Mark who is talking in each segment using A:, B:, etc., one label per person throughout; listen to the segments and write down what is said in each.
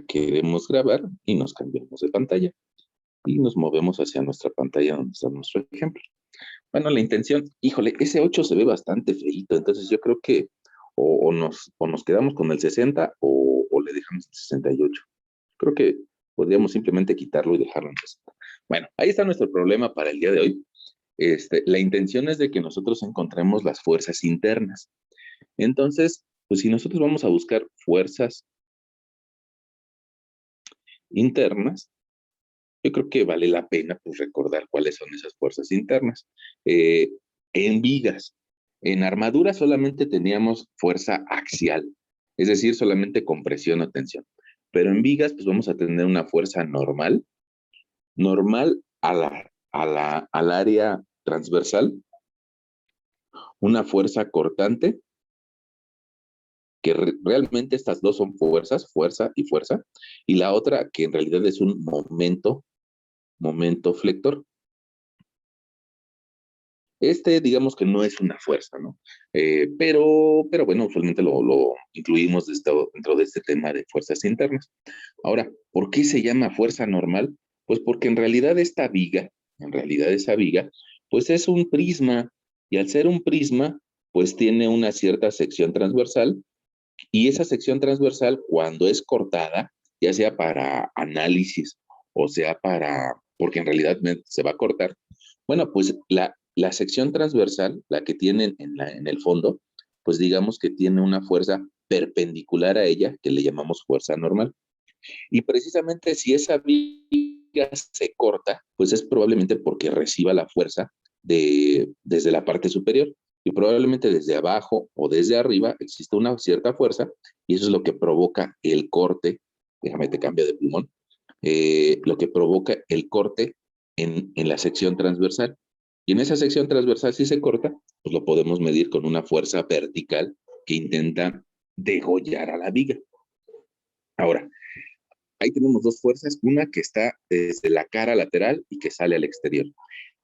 A: queremos grabar y nos cambiamos de pantalla y nos movemos hacia nuestra pantalla donde está nuestro ejemplo. Bueno, la intención, híjole, ese 8 se ve bastante feíto, entonces yo creo que o nos quedamos con el 60 o le dejamos el 68. Creo que podríamos simplemente quitarlo y dejarlo en 60. Bueno, ahí está nuestro problema para el día de hoy. La intención es de que nosotros encontremos las fuerzas internas. Entonces, pues si nosotros vamos a buscar fuerzas internas, yo creo que vale la pena pues recordar cuáles son esas fuerzas internas. Eh, en vigas, en armadura solamente teníamos fuerza axial, es decir, solamente compresión o tensión. Pero en vigas pues vamos a tener una fuerza normal al área transversal, una fuerza cortante, que realmente estas dos son fuerzas, fuerza y fuerza, y la otra que en realidad es un momento flector. Digamos que no es una fuerza, ¿no? Pero bueno, usualmente lo incluimos dentro de este tema de fuerzas internas. Ahora, ¿por qué se llama fuerza normal? Pues porque en realidad esa viga, pues es un prisma, y al ser un prisma, pues tiene una cierta sección transversal, y esa sección transversal, cuando es cortada, ya sea para análisis o sea porque en realidad se va a cortar, bueno, pues la sección transversal, la que tienen en el fondo, pues digamos que tiene una fuerza perpendicular a ella, que le llamamos fuerza normal. Y precisamente si esa viga se corta, pues es probablemente porque reciba la fuerza desde la parte superior. Y probablemente desde abajo o desde arriba existe una cierta fuerza, y eso es lo que provoca el corte. Déjame te cambio de plumón. Lo que provoca el corte en la sección transversal. Y en esa sección transversal, si se corta, pues lo podemos medir con una fuerza vertical que intenta degollar a la viga. Ahora, ahí tenemos dos fuerzas, una que está desde la cara lateral y que sale al exterior.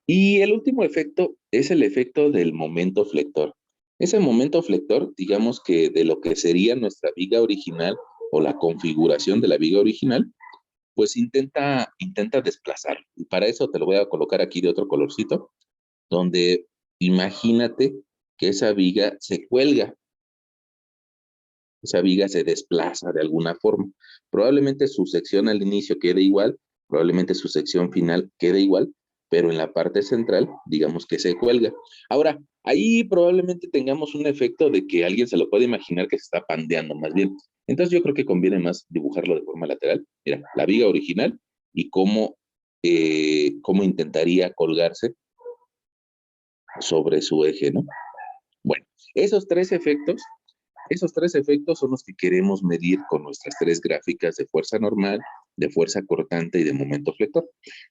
A: Y el último efecto es el efecto del momento flector. Ese momento flector, digamos que de lo que sería nuestra viga original o la configuración de la viga original, pues intenta desplazar. Y para eso te lo voy a colocar aquí de otro colorcito, donde imagínate que esa viga se desplaza de alguna forma. Probablemente su sección al inicio quede igual, probablemente su sección final quede igual, pero en la parte central, digamos que se cuelga. Ahora, ahí probablemente tengamos un efecto de que alguien se lo puede imaginar que se está pandeando más bien. Entonces yo creo que conviene más dibujarlo de forma lateral. Mira, la viga original y cómo intentaría colgarse sobre su eje, ¿no? Bueno, esos tres efectos esos tres efectos son los que queremos medir con nuestras tres gráficas de fuerza normal, de fuerza cortante y de momento flector.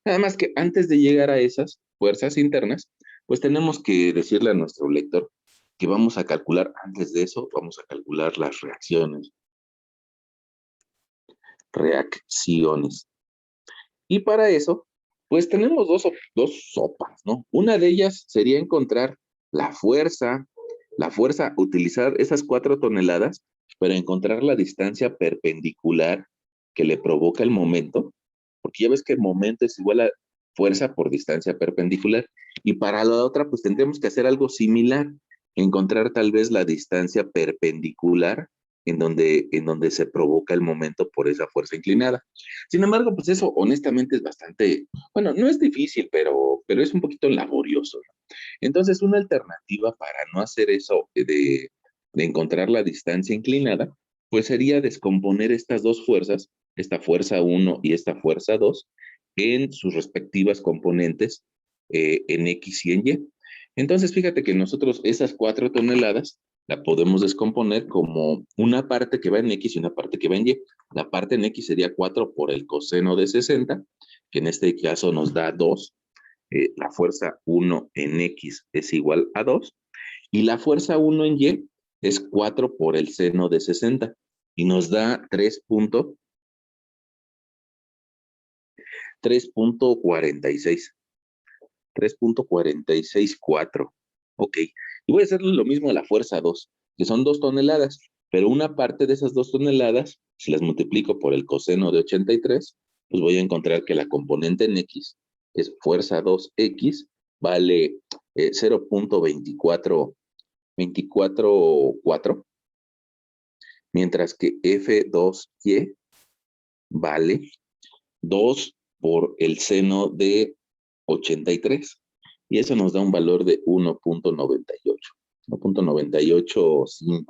A: Nada más que antes de llegar a esas fuerzas internas, pues tenemos que decirle a nuestro lector que vamos a calcular, antes de eso, vamos a calcular las reacciones. Y para eso, pues tenemos dos sopas, ¿no? Una de ellas sería encontrar la fuerza, utilizar esas 4 toneladas para encontrar la distancia perpendicular que le provoca el momento, porque ya ves que el momento es igual a fuerza por distancia perpendicular. Y para la otra, pues tendremos que hacer algo similar, encontrar tal vez la distancia perpendicular en donde se provoca el momento por esa fuerza inclinada. Sin embargo, pues eso honestamente es bastante, bueno, no es difícil, pero es un poquito laborioso, ¿no? Entonces, una alternativa para no hacer eso de encontrar la distancia inclinada, pues sería descomponer estas dos fuerzas, esta fuerza 1 y esta fuerza 2, en sus respectivas componentes, en X y en Y. Entonces, fíjate que nosotros esas 4 toneladas la podemos descomponer como una parte que va en X y una parte que va en Y. La parte en X sería 4 por el coseno de 60, que en este caso nos da 2. La fuerza 1 en X es igual a 2, y la fuerza 1 en Y es 4 por el seno de 60, y nos da 3.46. 3.464. Ok. Y voy a hacer lo mismo a la fuerza 2, que son 2 toneladas. Pero una parte de esas 2 toneladas, si las multiplico por el coseno de 83, pues voy a encontrar que la componente en X es fuerza 2X, vale 0.244, mientras que F2Y vale 2 por el seno de 83. Y eso nos da un valor de 1.98, 1.985.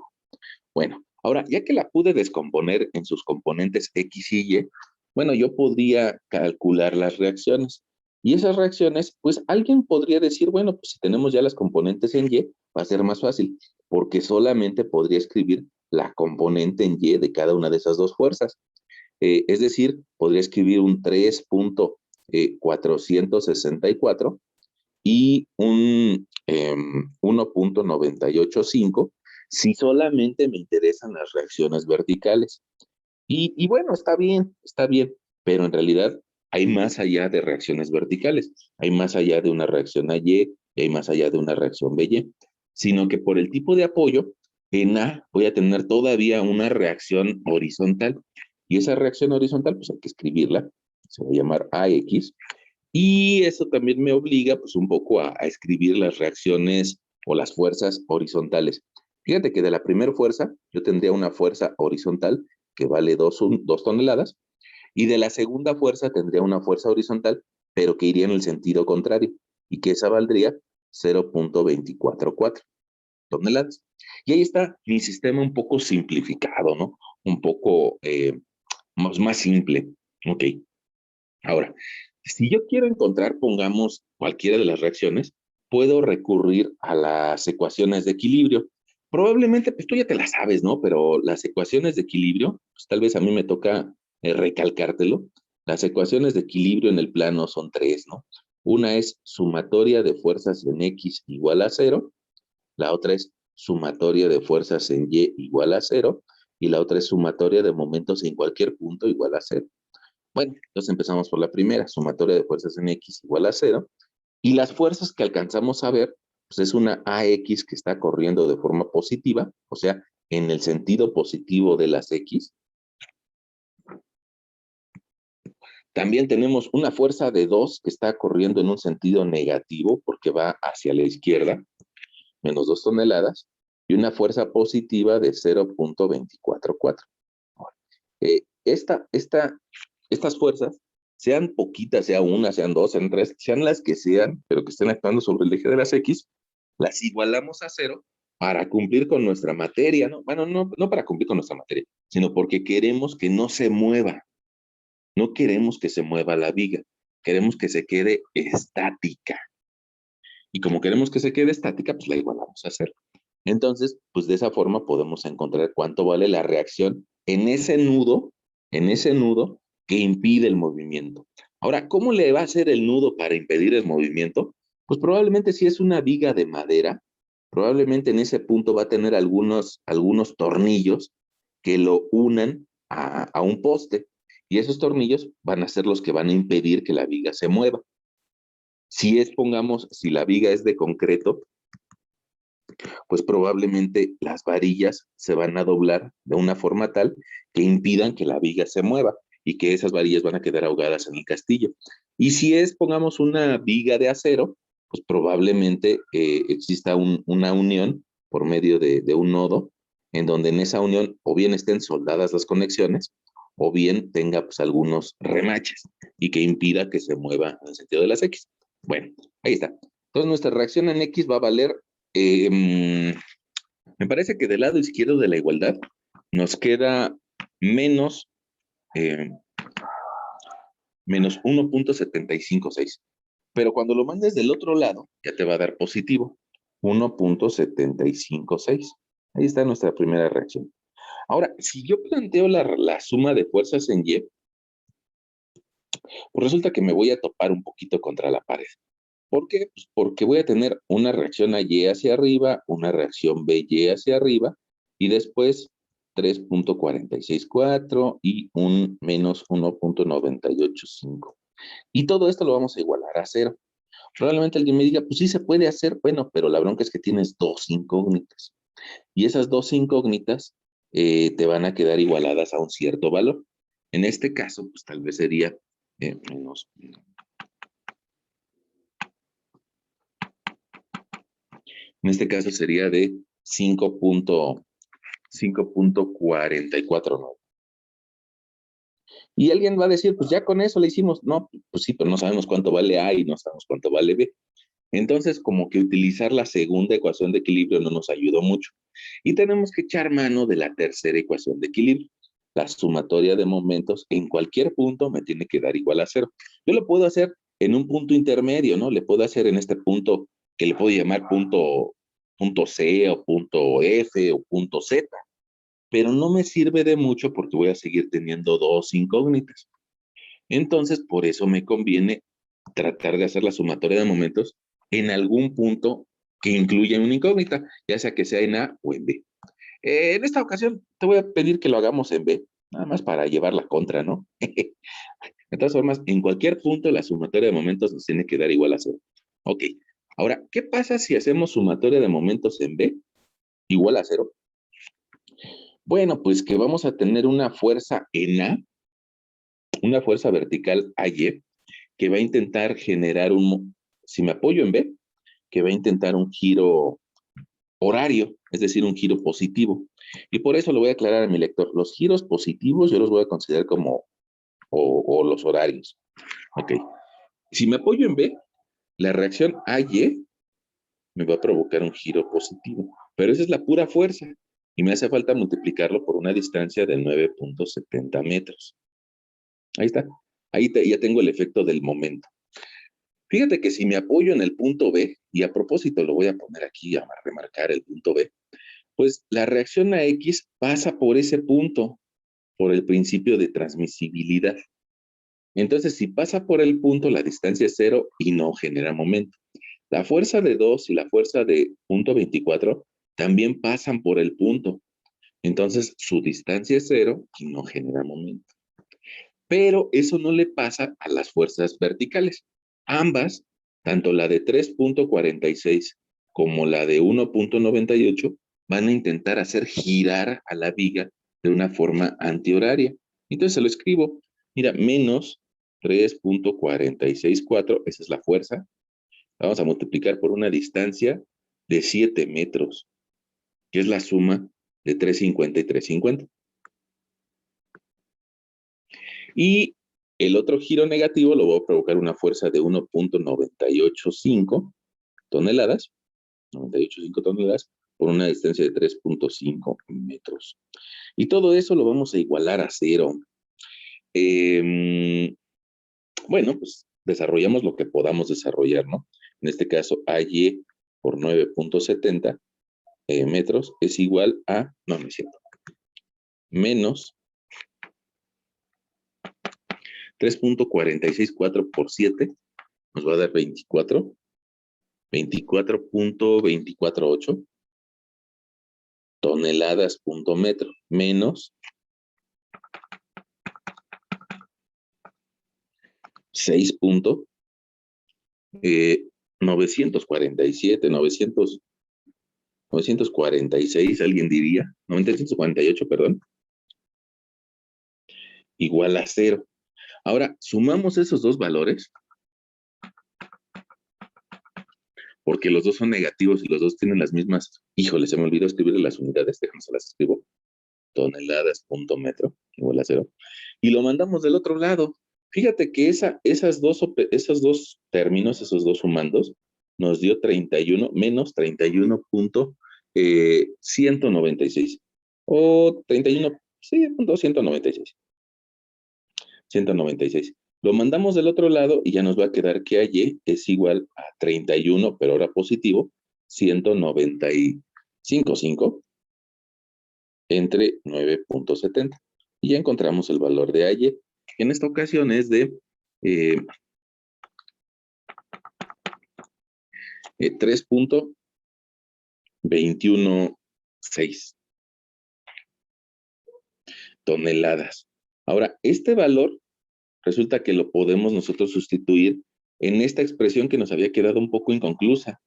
A: Bueno, ahora, ya que la pude descomponer en sus componentes X y Y, bueno, yo podría calcular las reacciones. Y esas reacciones, pues alguien podría decir, bueno, pues si tenemos ya las componentes en Y, va a ser más fácil, porque solamente podría escribir la componente en Y de cada una de esas dos fuerzas. Es decir, podría escribir un 3.464 y un 1.985 si solamente me interesan las reacciones verticales. Y bueno, está bien, pero en realidad hay más allá de reacciones verticales, hay más allá de una reacción A Y, y hay más allá de una reacción BY, sino que por el tipo de apoyo, en A voy a tener todavía una reacción horizontal, y esa reacción horizontal, pues hay que escribirla, se va a llamar AX, y eso también me obliga, pues, un poco a escribir las reacciones o las fuerzas horizontales. Fíjate que de la primera fuerza, yo tendría una fuerza horizontal que vale 2 toneladas, y de la segunda fuerza tendría una fuerza horizontal, pero que iría en el sentido contrario, y que esa valdría 0.244 toneladas. Y ahí está mi sistema un poco simplificado, ¿no? Un poco más simple. Ok. Ahora, si yo quiero encontrar, pongamos, cualquiera de las reacciones, puedo recurrir a las ecuaciones de equilibrio. Probablemente, pues tú ya te las sabes, ¿no? Pero las ecuaciones de equilibrio, pues tal vez a mí me toca recalcártelo. Las ecuaciones de equilibrio en el plano son 3, ¿no? Una es sumatoria de fuerzas en X igual a 0, la otra es sumatoria de fuerzas en Y igual a 0, y la otra es sumatoria de momentos en cualquier punto igual a 0. Bueno, entonces empezamos por la primera, sumatoria de fuerzas en X igual a 0, y las fuerzas que alcanzamos a ver, pues es una AX que está corriendo de forma positiva, o sea, en el sentido positivo de las X. También tenemos una fuerza de 2 que está corriendo en un sentido negativo porque va hacia la izquierda, menos 2 toneladas, y una fuerza positiva de 0.244. Estas fuerzas, sean poquitas, sea una, sean dos, sean tres, sean las que sean, pero que estén actuando sobre el eje de las X, las igualamos a 0 para cumplir con nuestra materia, ¿no? Bueno, no para cumplir con nuestra materia, sino porque queremos que no se mueva, no queremos que se mueva la viga, queremos que se quede estática. Y como queremos que se quede estática, pues la igualamos a 0. Entonces, pues de esa forma podemos encontrar cuánto vale la reacción en ese nudo que impide el movimiento. Ahora, ¿cómo le va a hacer el nudo para impedir el movimiento? Pues probablemente si es una viga de madera, probablemente en ese punto va a tener algunos tornillos que lo unan a un poste, y esos tornillos van a ser los que van a impedir que la viga se mueva. Si la viga es de concreto, pues probablemente las varillas se van a doblar de una forma tal que impidan que la viga se mueva y que esas varillas van a quedar ahogadas en el castillo. Y si es, pongamos, una viga de acero, pues probablemente exista una unión por medio de un nodo, en donde en esa unión o bien estén soldadas las conexiones, o bien tenga pues algunos remaches y que impida que se mueva en el sentido de las X. Bueno, ahí está. Entonces nuestra reacción en X va a valer me parece que del lado izquierdo de la igualdad nos queda menos, eh, menos 1.756. Pero cuando lo mandes del otro lado, ya te va a dar positivo, 1.756. Ahí está nuestra primera reacción. Ahora, si yo planteo la suma de fuerzas en Y, pues resulta que me voy a topar un poquito contra la pared. ¿Por qué? Pues porque voy a tener una reacción a Y hacia arriba, una reacción BY hacia arriba, y después 3.464 y un menos 1.985. Y todo esto lo vamos a igualar a 0. Probablemente alguien me diga, pues sí se puede hacer, bueno, pero la bronca es que tienes dos incógnitas. Y esas dos incógnitas te van a quedar igualadas a un cierto valor. En este caso, pues tal vez sería menos. En este caso sería de 5.44, ¿no? Y alguien va a decir, pues ya con eso le hicimos. No, pues sí, pero no sabemos cuánto vale A y no sabemos cuánto vale B. Entonces, como que utilizar la segunda ecuación de equilibrio no nos ayudó mucho. Y tenemos que echar mano de la tercera ecuación de equilibrio. La sumatoria de momentos en cualquier punto me tiene que dar igual a cero. Yo lo puedo hacer en un punto intermedio, ¿no? Le puedo hacer en este punto que le puedo llamar punto C o punto F o punto Z, pero no me sirve de mucho porque voy a seguir teniendo dos incógnitas. Entonces, por eso me conviene tratar de hacer la sumatoria de momentos en algún punto que incluya una incógnita, ya sea que sea en A o en B. En esta ocasión te voy a pedir que lo hagamos en B, nada más para llevar la contra, ¿no? De todas formas, en cualquier punto la sumatoria de momentos nos tiene que dar igual a cero. Ok, ahora, ¿qué pasa si hacemos sumatoria de momentos en B igual a cero? Bueno, pues que vamos a tener una fuerza en A, una fuerza vertical AY, que va a intentar generar si me apoyo en B, que va a intentar un giro horario, es decir, un giro positivo. Y por eso lo voy a aclarar a mi lector. Los giros positivos yo los voy a considerar como, o los horarios. Ok. Si me apoyo en B, la reacción AY me va a provocar un giro positivo. Pero esa es la pura fuerza. Y me hace falta multiplicarlo por una distancia de 9.70 metros. Ahí está. Ahí ya tengo el efecto del momento. Fíjate que si me apoyo en el punto B, y a propósito lo voy a poner aquí a remarcar el punto B, pues la reacción a X pasa por ese punto, por el principio de transmisibilidad. Entonces, si pasa por el punto, la distancia es cero y no genera momento. La fuerza de 2 y la fuerza de punto 24 también pasan por el punto. Entonces, su distancia es cero y no genera momento. Pero eso no le pasa a las fuerzas verticales. Ambas, tanto la de 3.46 como la de 1.98, van a intentar hacer girar a la viga de una forma antihoraria. Entonces se lo escribo, mira, menos 3.464, esa es la fuerza. Vamos a multiplicar por una distancia de 7 metros, que es la suma de 350 y 350. Y el otro giro negativo lo va a provocar una fuerza de 1.985 toneladas, 98.5 toneladas, por una distancia de 3.5 metros. Y todo eso lo vamos a igualar a cero. Bueno, pues desarrollamos lo que podamos desarrollar, ¿no? En este caso, AY por 9.70 metros es igual a, no es cierto, menos 3.464 por 7 nos va a dar 24.248 toneladas punto metro, menos 6.947, 946, alguien diría, 948, perdón, igual a cero. Ahora, sumamos esos dos valores, porque los dos son negativos y los dos tienen las mismas. Híjole, se me olvidó escribirle las unidades, déjame se las escribo. Toneladas punto metro, igual a cero. Y lo mandamos del otro lado. Fíjate que esos dos términos, esos dos sumandos, nos dio 31 menos 31.196. O 31, sí, punto 196. 196. Lo mandamos del otro lado y ya nos va a quedar que Y es igual a 31, pero ahora positivo, 195.5 entre 9.70. Y ya encontramos el valor de Y, que en esta ocasión es de 3.216 toneladas. Ahora, este valor resulta que lo podemos nosotros sustituir en esta expresión que nos había quedado un poco inconclusa,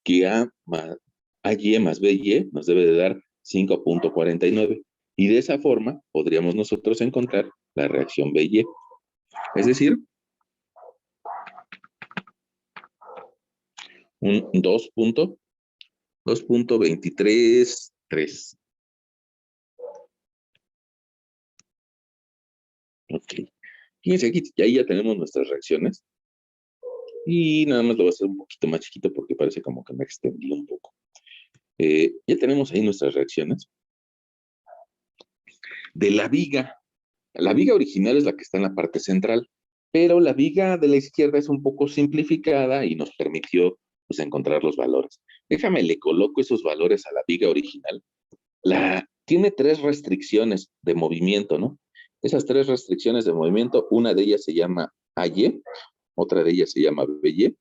A: que AY más BY nos debe de dar 5.49. Y de esa forma podríamos nosotros encontrar la reacción B y. Es decir, un 2.223.3. Ok. Fíjense aquí, ahí ya tenemos nuestras reacciones. Y nada más lo voy a hacer un poquito más chiquito porque parece como que me extendí un poco. Ya tenemos ahí nuestras reacciones. De la viga. La viga original es la que está en la parte central, pero la viga de la izquierda es un poco simplificada y nos permitió pues, encontrar los valores. Déjame, le coloco esos valores a la viga original. Tiene 3 restricciones de movimiento, ¿no? Esas 3 restricciones de movimiento, una de ellas se llama AY, otra de ellas se llama BY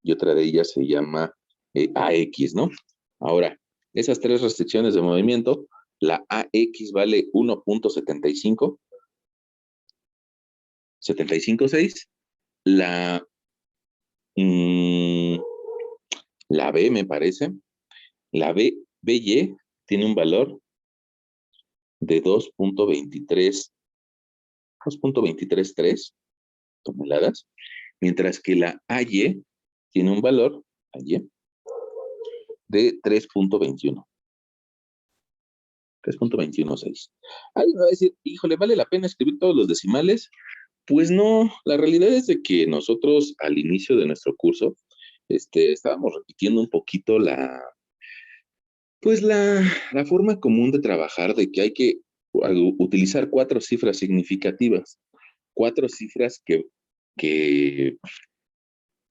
A: y otra de ellas se llama AX, ¿no? Ahora, esas 3 restricciones de movimiento, la AX vale 1.75.6, la, mm, la B me parece, la BY tiene un valor de 2.233 toneladas, mientras que la AY tiene un valor AY, de 3.216. Alguien va a decir, híjole, ¿vale la pena escribir todos los decimales? Pues no, la realidad es de que nosotros al inicio de nuestro curso estábamos repitiendo un poquito pues la forma común de trabajar, de que hay que utilizar 4 cifras significativas, 4 cifras que, que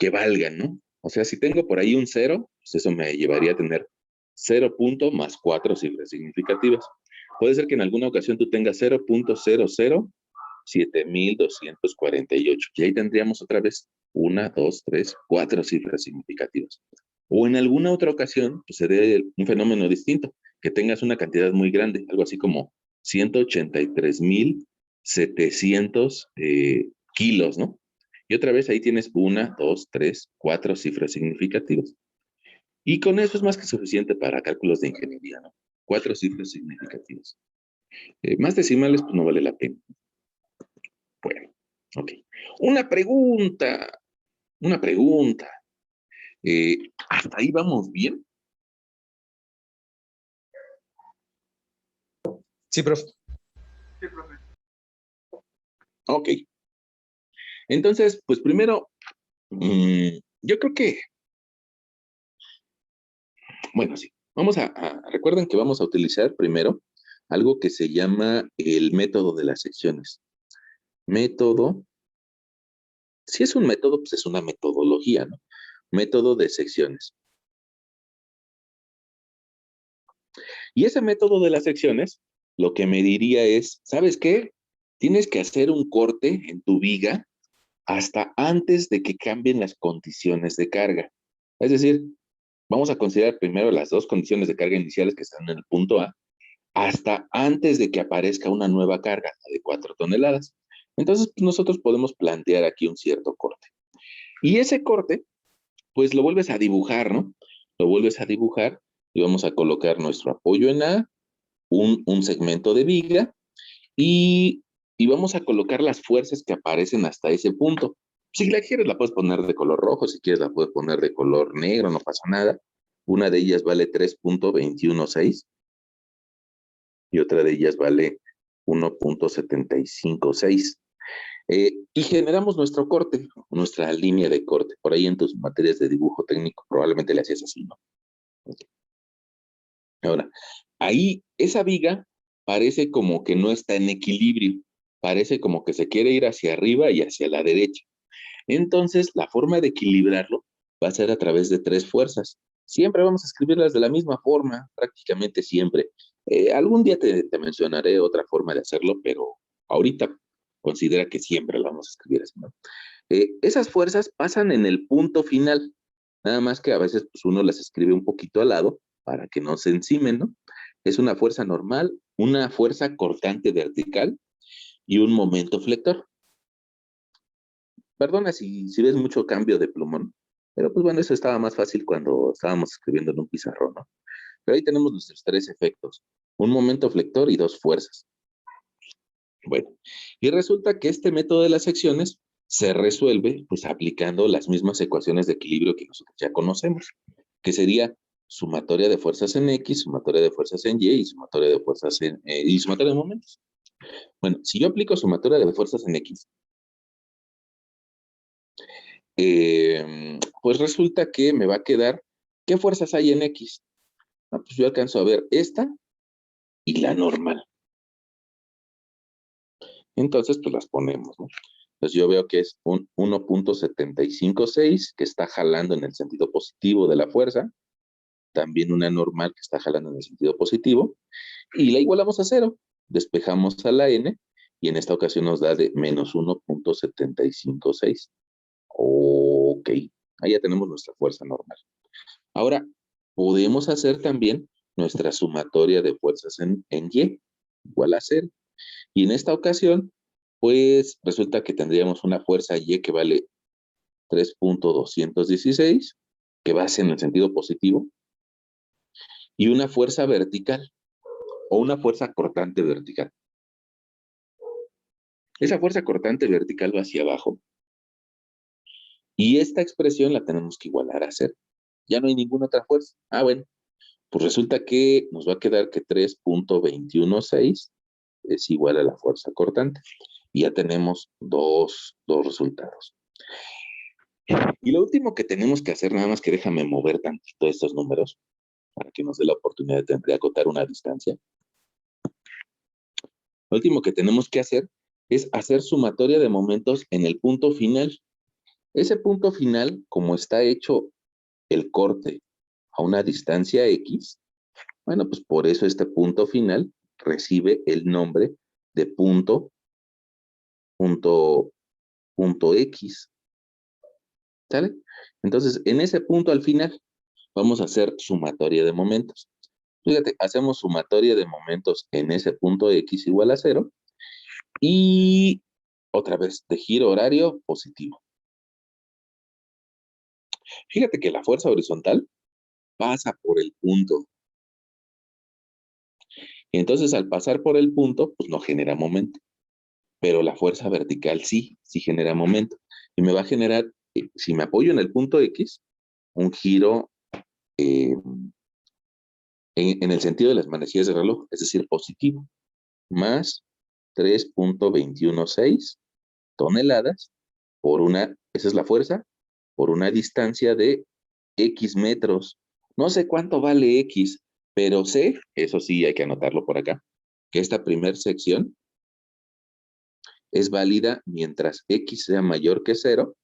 A: valgan, ¿no? O sea, si tengo por ahí un 0, pues eso me llevaría a tener 0 punto más 4 cifras significativas. Puede ser que en alguna ocasión tú tengas 0.007248. Y ahí tendríamos otra vez 1, 2, 3, 4 cifras significativas. O en alguna otra ocasión, pues se dé un fenómeno distinto, que tengas una cantidad muy grande, algo así como 183.700 kilos, ¿no? Y otra vez ahí tienes 1, 2, 3, 4 cifras significativas. Y con eso es más que suficiente para cálculos de ingeniería, ¿no? 4 cifras significativas. Más decimales, pues no vale la pena. Bueno, ok. Una pregunta, una pregunta. ¿Hasta ahí vamos bien?
B: Sí, profe.
A: Ok. Entonces, pues primero, yo creo que, bueno, sí. Recuerden que vamos a utilizar primero algo que se llama el método de las secciones. Método, si es un método, pues es una metodología, ¿no? Método de secciones. Y ese método de las secciones, lo que me diría es, ¿sabes qué? Tienes que hacer un corte en tu viga hasta antes de que cambien las condiciones de carga. Es decir, vamos a considerar primero las 2 condiciones de carga iniciales que están en el punto A, hasta antes de que aparezca una nueva carga de 4 toneladas. Entonces, pues, nosotros podemos plantear aquí un cierto corte. Y ese corte, pues lo vuelves a dibujar, ¿no? Lo vuelves a dibujar y vamos a colocar nuestro apoyo en A, un segmento de viga y, y vamos a colocar las fuerzas que aparecen hasta ese punto. Si la quieres la puedes poner de color rojo, si quieres la puedes poner de color negro, no pasa nada. Una de ellas vale 3.216 y otra de ellas vale 1.756. Y generamos nuestro corte, nuestra línea de corte. Por ahí en tus materias de dibujo técnico probablemente le hacías así, ¿no? Ahora, ahí esa viga parece como que no está en equilibrio, parece como que se quiere ir hacia arriba y hacia la derecha. Entonces, la forma de equilibrarlo va a ser a través de 3 fuerzas. Siempre vamos a escribirlas de la misma forma, prácticamente siempre. Algún día te mencionaré otra forma de hacerlo, pero ahorita considera que siempre lo vamos a escribir así, ¿no? Esas fuerzas pasan en el punto final, nada más que a veces pues, uno las escribe un poquito al lado para que no se encimen, ¿no? Es una fuerza normal, una fuerza cortante vertical y un momento flector. Perdona si ves mucho cambio de plumón, pero pues bueno, eso estaba más fácil cuando estábamos escribiendo en un pizarrón, ¿no? Pero ahí tenemos nuestros 3 efectos. un momento flector y dos fuerzas. Bueno, y resulta que este método de las secciones se resuelve pues aplicando las mismas ecuaciones de equilibrio que nosotros ya conocemos, que sería sumatoria de fuerzas en X, sumatoria de fuerzas en Y y sumatoria de fuerzas y sumatoria de momentos. Bueno, si yo aplico sumatoria de fuerzas en X, pues resulta que me va a quedar, ¿qué fuerzas hay en X? Ah, pues yo alcanzo a ver esta y la normal. Entonces, pues las ponemos, ¿no? Entonces yo veo que es un 1.756 que está jalando en el sentido positivo de la fuerza, también una normal que está jalando en el sentido positivo, y la igualamos a cero. Despejamos a la n, y en esta ocasión nos da de menos 1.756. Ok, ahí ya tenemos nuestra fuerza normal. Ahora, podemos hacer también nuestra sumatoria de fuerzas en Y, igual a cero. Y en esta ocasión, pues resulta que tendríamos una fuerza Y que vale 3.216, que va en el sentido positivo, y una fuerza vertical o una fuerza cortante vertical. Esa fuerza cortante vertical va hacia abajo y esta expresión la tenemos que igualar a cero. Ya no hay ninguna otra fuerza. Ah, bueno, pues resulta que nos va a quedar que 3.216 es igual a la fuerza cortante. Y ya tenemos dos resultados. Y lo último que tenemos que hacer, nada más que déjame mover tantito estos números para que nos dé la oportunidad de acotar una distancia. Lo último que tenemos que hacer es hacer sumatoria de momentos en el punto final. Ese punto final, como está hecho el corte a una distancia X, bueno, pues por eso este punto final recibe el nombre de punto, punto X. ¿Sale? Entonces, en ese punto al final, vamos a hacer sumatoria de momentos. Fíjate, hacemos sumatoria de momentos en ese punto X igual a cero y otra vez de giro horario positivo. Fíjate que la fuerza horizontal pasa por el punto. Y entonces al pasar por el punto, pues no genera momento. Pero la fuerza vertical sí genera momento. Y me va a generar, si me apoyo en el punto X, un giro eh, en el sentido de las manecillas de reloj, es decir, positivo, más 3.216 toneladas por una, esa es la fuerza, por una distancia de X metros. No sé cuánto vale X, pero sé, eso sí hay que anotarlo por acá, que esta primera sección es válida mientras X sea mayor que cero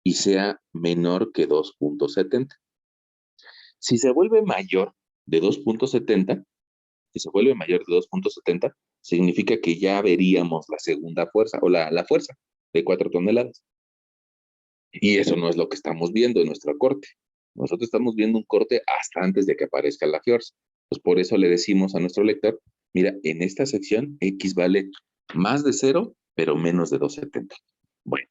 A: y sea menor que 2.70. Si se vuelve mayor de 2.70, si se vuelve mayor de 2.70, significa que ya veríamos la segunda fuerza o la fuerza de 4 toneladas. Y eso no es lo que estamos viendo en nuestro corte. Nosotros estamos viendo un corte hasta antes de que aparezca la fuerza. Pues por eso le decimos a nuestro lector, mira, en esta sección X vale más de 0, pero menos de 2.70. Bueno,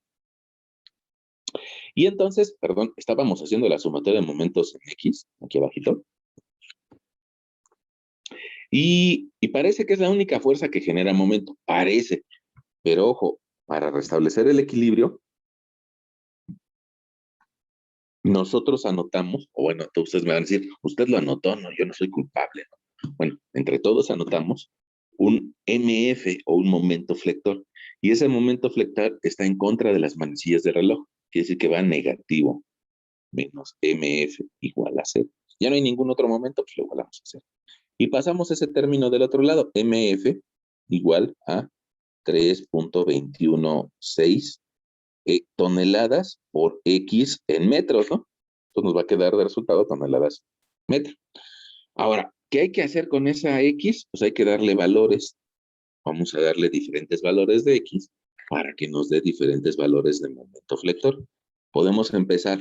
A: y entonces, perdón, estábamos haciendo la sumatoria de momentos en X, aquí abajito, y parece que es la única fuerza que genera momento, parece, pero ojo, para restablecer el equilibrio, nosotros anotamos, o bueno, ustedes me van a decir, usted lo anotó, no, yo no soy culpable, ¿no? Bueno, entre todos anotamos un MF o un momento flector, y ese momento flector está en contra de las manecillas de reloj, quiere decir que va negativo, menos MF igual a cero. Ya no hay ningún otro momento, pues lo igualamos a cero. Y pasamos ese término del otro lado, MF igual a 3.216 toneladas por X en metros, ¿no? Entonces nos va a quedar de resultado toneladas metro. Ahora, ¿qué hay que hacer con esa X? Pues hay que darle valores. Vamos a darle diferentes valores de X para que nos dé diferentes valores de momento flector. Podemos empezar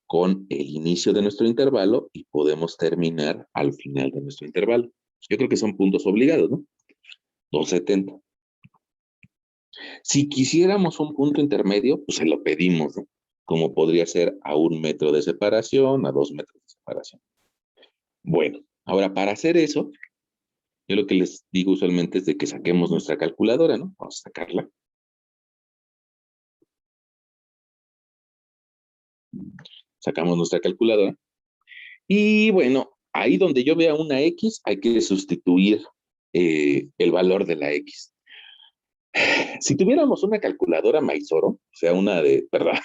A: con el inicio de nuestro intervalo y podemos terminar al final de nuestro intervalo. Yo creo que son puntos obligados, ¿no? 270. Si quisiéramos un punto intermedio, pues se lo pedimos, ¿no? Como podría ser a 1 metro de separación, a 2 metros de separación. Bueno, ahora para hacer eso, Yo lo que les digo usualmente es de que saquemos nuestra calculadora, ¿no? Vamos a sacarla. Sacamos nuestra calculadora. Y bueno, ahí donde yo vea una X, hay que sustituir el valor de la X. Si tuviéramos una calculadora Maizoro, o sea, una de, perdón,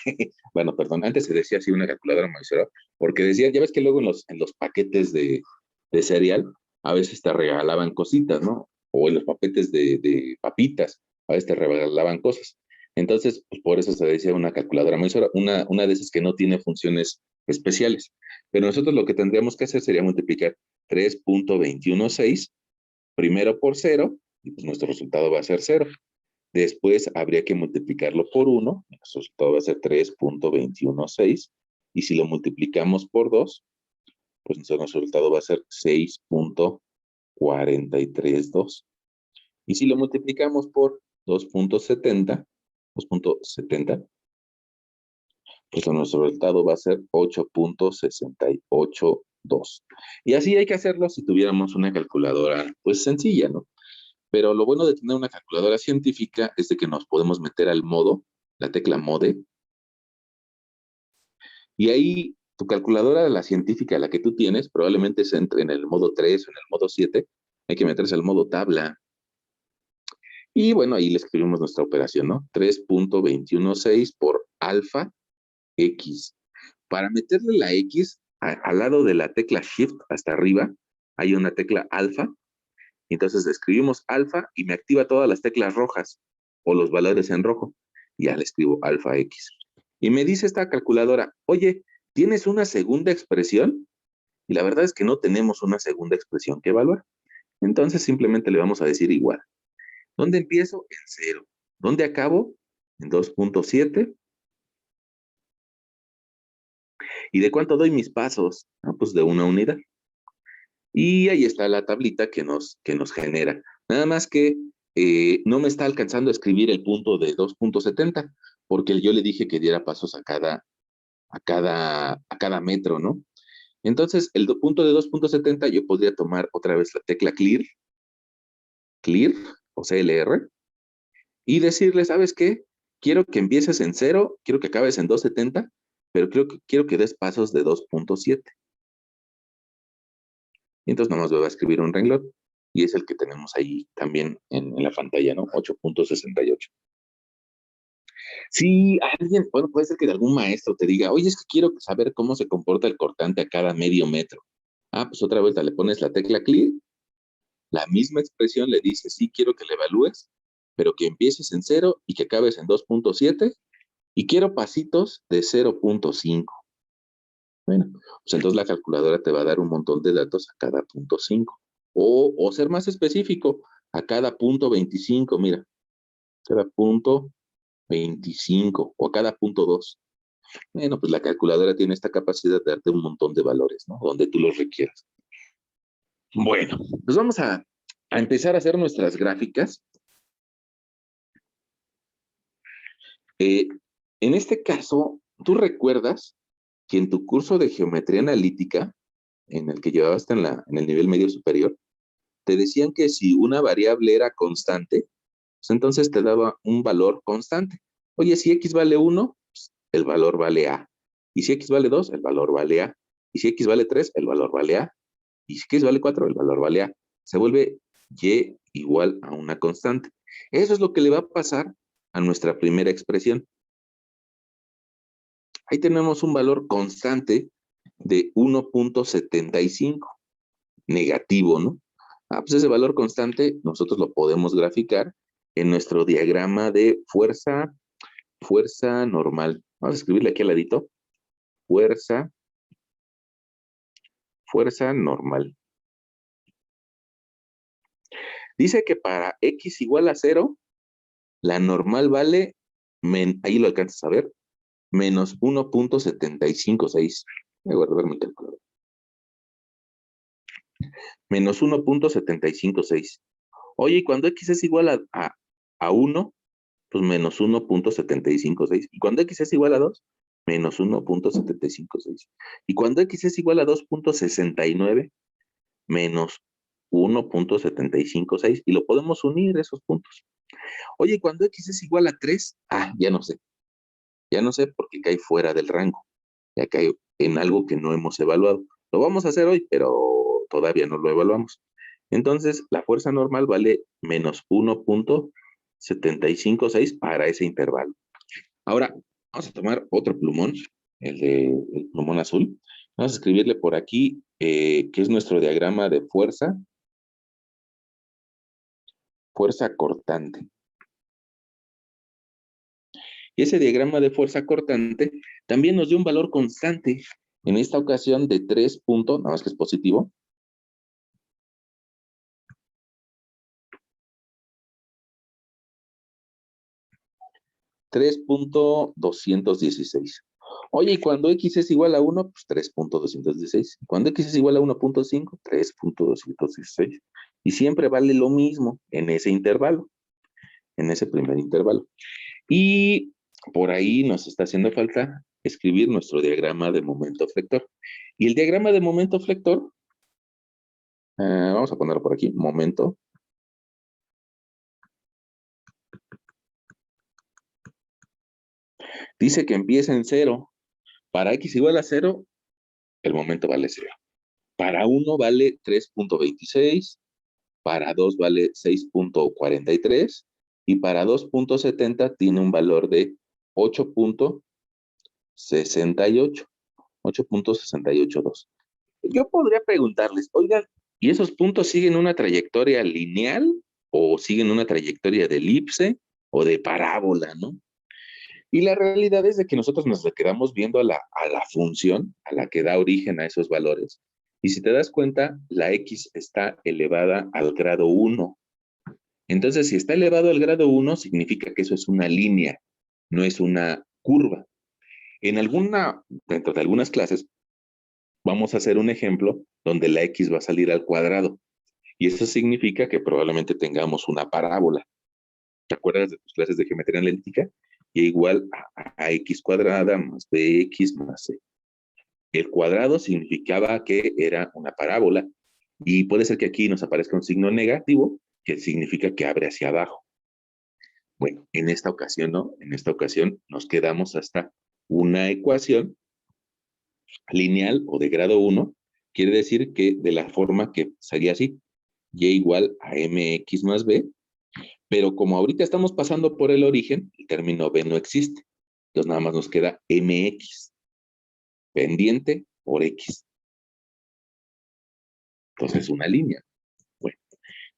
A: bueno, perdón, antes se decía así una calculadora Maizoro, porque decía, ya ves que luego en los paquetes de cereal, a veces te regalaban cositas, ¿no? O en los paquetes de papitas, a veces te regalaban cosas. Entonces, pues por eso se decía una calculadora Maizoro, una de esas que no tiene funciones especiales. Pero nosotros lo que tendríamos que hacer sería multiplicar 3.216 primero por cero, y pues nuestro resultado va a ser cero. Después habría que multiplicarlo por 1, el resultado va a ser 3.216, y si lo multiplicamos por 2, pues nuestro resultado va a ser 6.432. Y si lo multiplicamos por 2.70, pues nuestro resultado va a ser 8.682. Y así hay que hacerlo si tuviéramos una calculadora, pues sencilla, ¿no? Pero lo bueno de tener una calculadora científica es de que nos podemos meter al modo, la tecla mode, y ahí tu calculadora, la científica, la que tú tienes, probablemente se entre en el modo 3 o en el modo 7. Hay que meterse al modo tabla. Y bueno, ahí le escribimos nuestra operación, ¿no? 3.216 por alfa X. Para meterle la X, al lado de la tecla Shift hasta arriba, hay una tecla alfa. Entonces escribimos alfa y me activa todas las teclas rojas o los valores en rojo. Y ya le escribo alfa X. Y me dice esta calculadora, oye, ¿tienes una segunda expresión? Y la verdad es que no tenemos una segunda expresión que evaluar. Entonces simplemente le vamos a decir igual. ¿Dónde empiezo? En 0. ¿Dónde acabo? En 2.7. ¿Y de cuánto doy mis pasos? Ah, pues de una unidad. Y ahí está la tablita que nos genera. Nada más que no me está alcanzando a escribir el punto de 2.70, porque yo le dije que diera pasos a cada metro, ¿no? Entonces, el punto de 2.70 yo podría tomar otra vez la tecla clear, o CLR, y decirle, ¿sabes qué? Quiero que empieces en 0, quiero que acabes en 2.70, pero quiero que des pasos de 2.7. Y entonces nomás voy a escribir un renglón, y es el que tenemos ahí también en la pantalla, ¿no? 8.68. Si alguien, bueno, puede ser que algún maestro te diga, oye, es que quiero saber cómo se comporta el cortante a cada medio metro. Ah, pues otra vez le pones la tecla clear, la misma expresión le dices, sí, quiero que le evalúes, pero que empieces en 0 y que acabes en 2.7, y quiero pasitos de 0.5. Bueno, pues entonces la calculadora te va a dar un montón de datos a cada punto 5. O ser más específico, a cada punto 25, mira, cada punto 25 o a cada punto 2. Bueno, pues la calculadora tiene esta capacidad de darte un montón de valores, ¿no? Donde tú los requieras. Bueno, pues vamos a empezar a hacer nuestras gráficas. Eh, en este caso, tú recuerdas que en tu curso de geometría analítica, en el que llevabas en el nivel medio superior, te decían que si una variable era constante, pues entonces te daba un valor constante. Oye, si x vale 1, pues el valor vale a. Y si x vale 2, el valor vale a. Y si x vale 3, el valor vale a. Y si x vale 4, el valor vale a. Se vuelve y igual a una constante. Eso es lo que le va a pasar a nuestra primera expresión. Ahí tenemos un valor constante de 1.75, negativo, ¿no? Ah, pues ese valor constante nosotros lo podemos graficar en nuestro diagrama de fuerza normal. Vamos a escribirle aquí al ladito, fuerza normal. Dice que para x igual a 0, la normal vale, ahí lo alcanzas a ver, menos 1.756. Voy a guardar mi calculadora. Menos 1.756. Oye, y cuando x es igual a 1, pues menos 1.756. Y cuando x es igual a 2, menos 1.756. Y cuando x es igual a 2.69, menos 1.756 y lo podemos unir esos puntos. Oye, cuando X es igual a 3, ya no sé. Ya no sé porque cae fuera del rango. Ya cae en algo que no hemos evaluado. Lo vamos a hacer hoy, pero todavía no lo evaluamos. Entonces, la fuerza normal vale menos 1.756 para ese intervalo. Ahora, vamos a tomar otro plumón, el plumón azul. Vamos a escribirle por aquí, que es nuestro diagrama de fuerza cortante. Y ese diagrama de fuerza cortante también nos dio un valor constante, en esta ocasión de 3 puntos, nada más que es positivo, 3.216. Oye, y cuando X es igual a 1, pues 3.216. Cuando X es igual a 1.5, 3.216. Y siempre vale lo mismo en ese intervalo, en ese primer intervalo. Y por ahí nos está haciendo falta escribir nuestro diagrama de momento flector. Y el diagrama de momento flector, vamos a ponerlo por aquí, momento. Dice que empieza en 0. Para X igual a 0, el momento vale 0. Para 1 vale 3.26, para 2 vale 6.43 y para 2.70 tiene un valor de 8.68, 8.682. Yo podría preguntarles, oigan, ¿y esos puntos siguen una trayectoria lineal o siguen una trayectoria de elipse o de parábola, no? Y la realidad es de que nosotros nos quedamos viendo a la función a la que da origen a esos valores. Y si te das cuenta, la X está elevada al grado 1. Entonces, si está elevado al grado 1, significa que eso es una línea, no es una curva. Dentro de algunas clases, vamos a hacer un ejemplo donde la X va a salir al cuadrado. Y eso significa que probablemente tengamos una parábola. ¿Te acuerdas de tus clases de geometría analítica? Y igual a x cuadrada más bx más c. El cuadrado significaba que era una parábola y puede ser que aquí nos aparezca un signo negativo que significa que abre hacia abajo. Bueno, en esta ocasión no, en esta ocasión nos quedamos hasta una ecuación lineal o de grado 1, quiere decir que de la forma que sería así, y igual a mx más b, pero como ahorita estamos pasando por el origen, el término b no existe. Entonces nada más nos queda mx, pendiente por x. Entonces una línea. Bueno,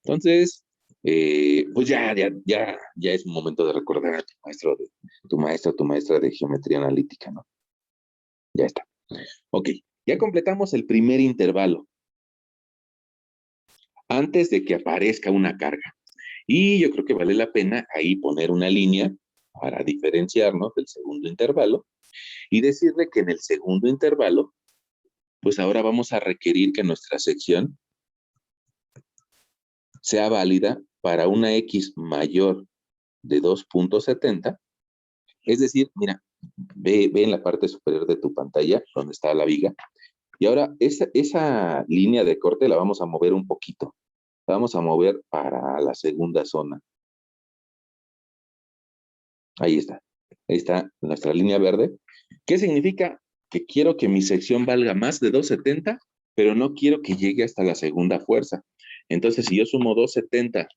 A: entonces, pues ya es un momento de recordar a tu maestro, tu maestra de geometría analítica, ¿no? Ya está. Ok, ya completamos el primer intervalo antes de que aparezca una carga. Y yo creo que vale la pena ahí poner una línea para diferenciarnos del segundo intervalo y decirle que en el segundo intervalo, pues ahora vamos a requerir que nuestra sección sea válida para una X mayor de 2.70. Es decir, mira, ve en la parte superior de tu pantalla donde está la viga. Y ahora esa línea de corte la vamos a mover un poquito. La vamos a mover para la segunda zona. Ahí está. Ahí está nuestra línea verde. ¿Qué significa? Que quiero que mi sección valga más de 270, pero no quiero que llegue hasta la segunda fuerza. Entonces, si yo sumo 270,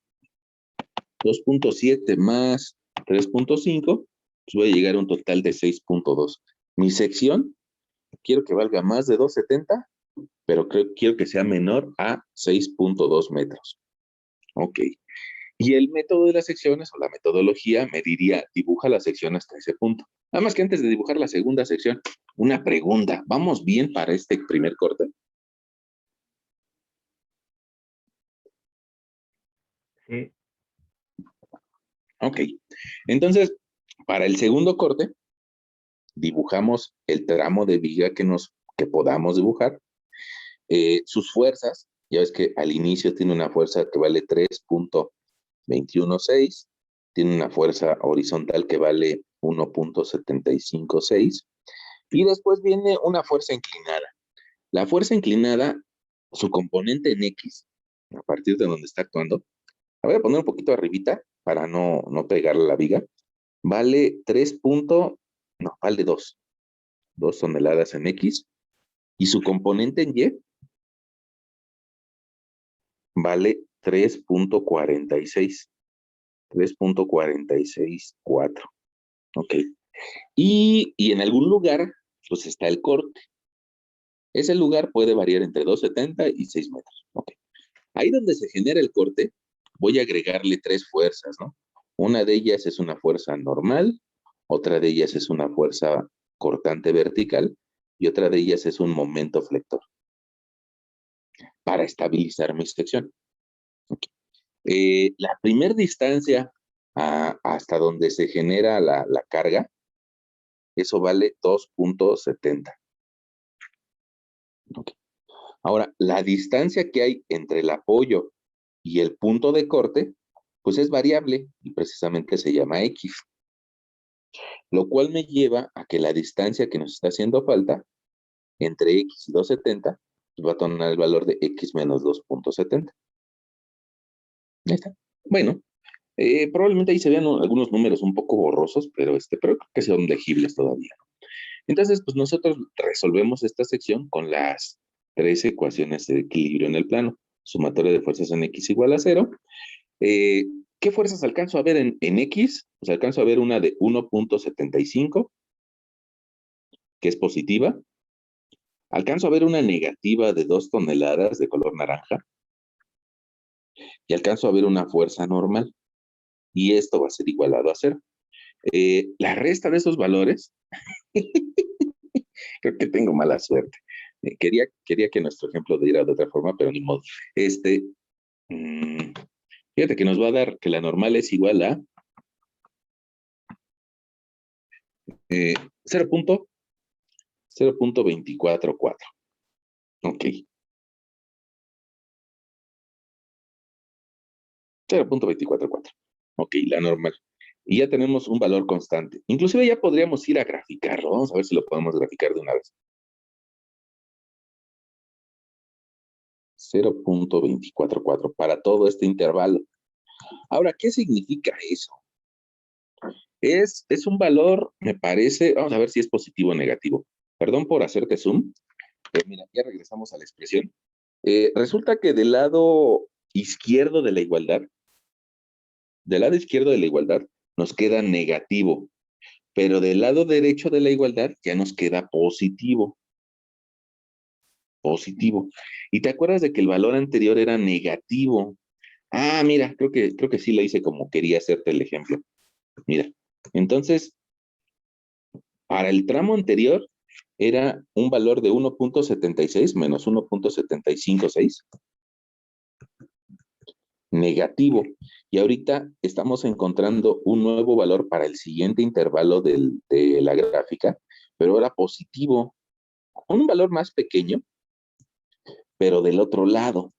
A: 2.7 más 3.5, pues voy a llegar a un total de 6.2. Mi sección quiero que valga más de 270, pero quiero que sea menor a 6.2 metros. Ok. Y el método de las secciones o la metodología me diría, dibuja la sección hasta ese punto. Nada más que antes de dibujar la segunda sección, una pregunta. ¿Vamos bien para este primer corte?
B: Sí.
A: Ok. Entonces, para el segundo corte, dibujamos el tramo de viga que podamos dibujar. Sus fuerzas, ya ves que al inicio tiene una fuerza que vale 3.216, tiene una fuerza horizontal que vale 1.756 y después viene una fuerza inclinada. La fuerza inclinada, su componente en X, a partir de donde está actuando, la voy a poner un poquito arribita para no pegarle a la viga. Vale 2 toneladas en X, y su componente en Y vale 3.46, 3.464. Ok. Y en algún lugar, pues está el corte. Ese lugar puede variar entre 2.70 y 6 metros. Ok. Ahí donde se genera el corte, voy a agregarle 3 fuerzas, ¿no? Una de ellas es una fuerza normal, otra de ellas es una fuerza cortante vertical y otra de ellas es un momento flector para estabilizar mi sección. Okay. La primera distancia hasta donde se genera la carga, eso vale 2.70. Okay. Ahora, la distancia que hay entre el apoyo y el punto de corte, pues es variable y precisamente se llama X, lo cual me lleva a que la distancia que nos está haciendo falta entre X y 2.70 pues va a tomar el valor de X menos 2.70. Ahí está. Bueno, probablemente ahí se vean algunos números un poco borrosos, pero creo que son legibles todavía. Entonces, pues nosotros resolvemos esta sección con las 3 ecuaciones de equilibrio en el plano. Sumatoria de fuerzas en X igual a 0. Eh, ¿Qué fuerzas alcanzo a ver en X? Pues alcanzo a ver una de 1.75, que es positiva. Alcanzo a ver una negativa de 2 toneladas de color naranja. Y alcanzo a ver una fuerza normal. Y esto va a ser igualado a 0. La resta de esos valores, creo que tengo mala suerte. Quería que nuestro ejemplo diera de otra forma, pero ni modo. Mm, Fíjate que nos va a dar que la normal es igual a 0.244. Ok, 0.244. Ok, la normal. Y ya tenemos un valor constante. Inclusive ya podríamos ir a graficarlo. Vamos a ver si lo podemos graficar de una vez. 0.244 para todo este intervalo. Ahora, ¿qué significa eso? Es un valor, me parece, vamos a ver si es positivo o negativo. Perdón por hacerte zoom. Mira, ya regresamos a la expresión. Resulta que del lado izquierdo de la igualdad nos queda negativo, pero del lado derecho de la igualdad ya nos queda positivo. Positivo. ¿Y te acuerdas de que el valor anterior era negativo? Ah, mira, creo que sí le hice como quería hacerte el ejemplo. Mira, entonces, para el tramo anterior era un valor de 1.76 menos 1.756 negativo. Y ahorita estamos encontrando un nuevo valor para el siguiente intervalo de la gráfica, pero ahora positivo, con un valor más pequeño, pero del otro lado.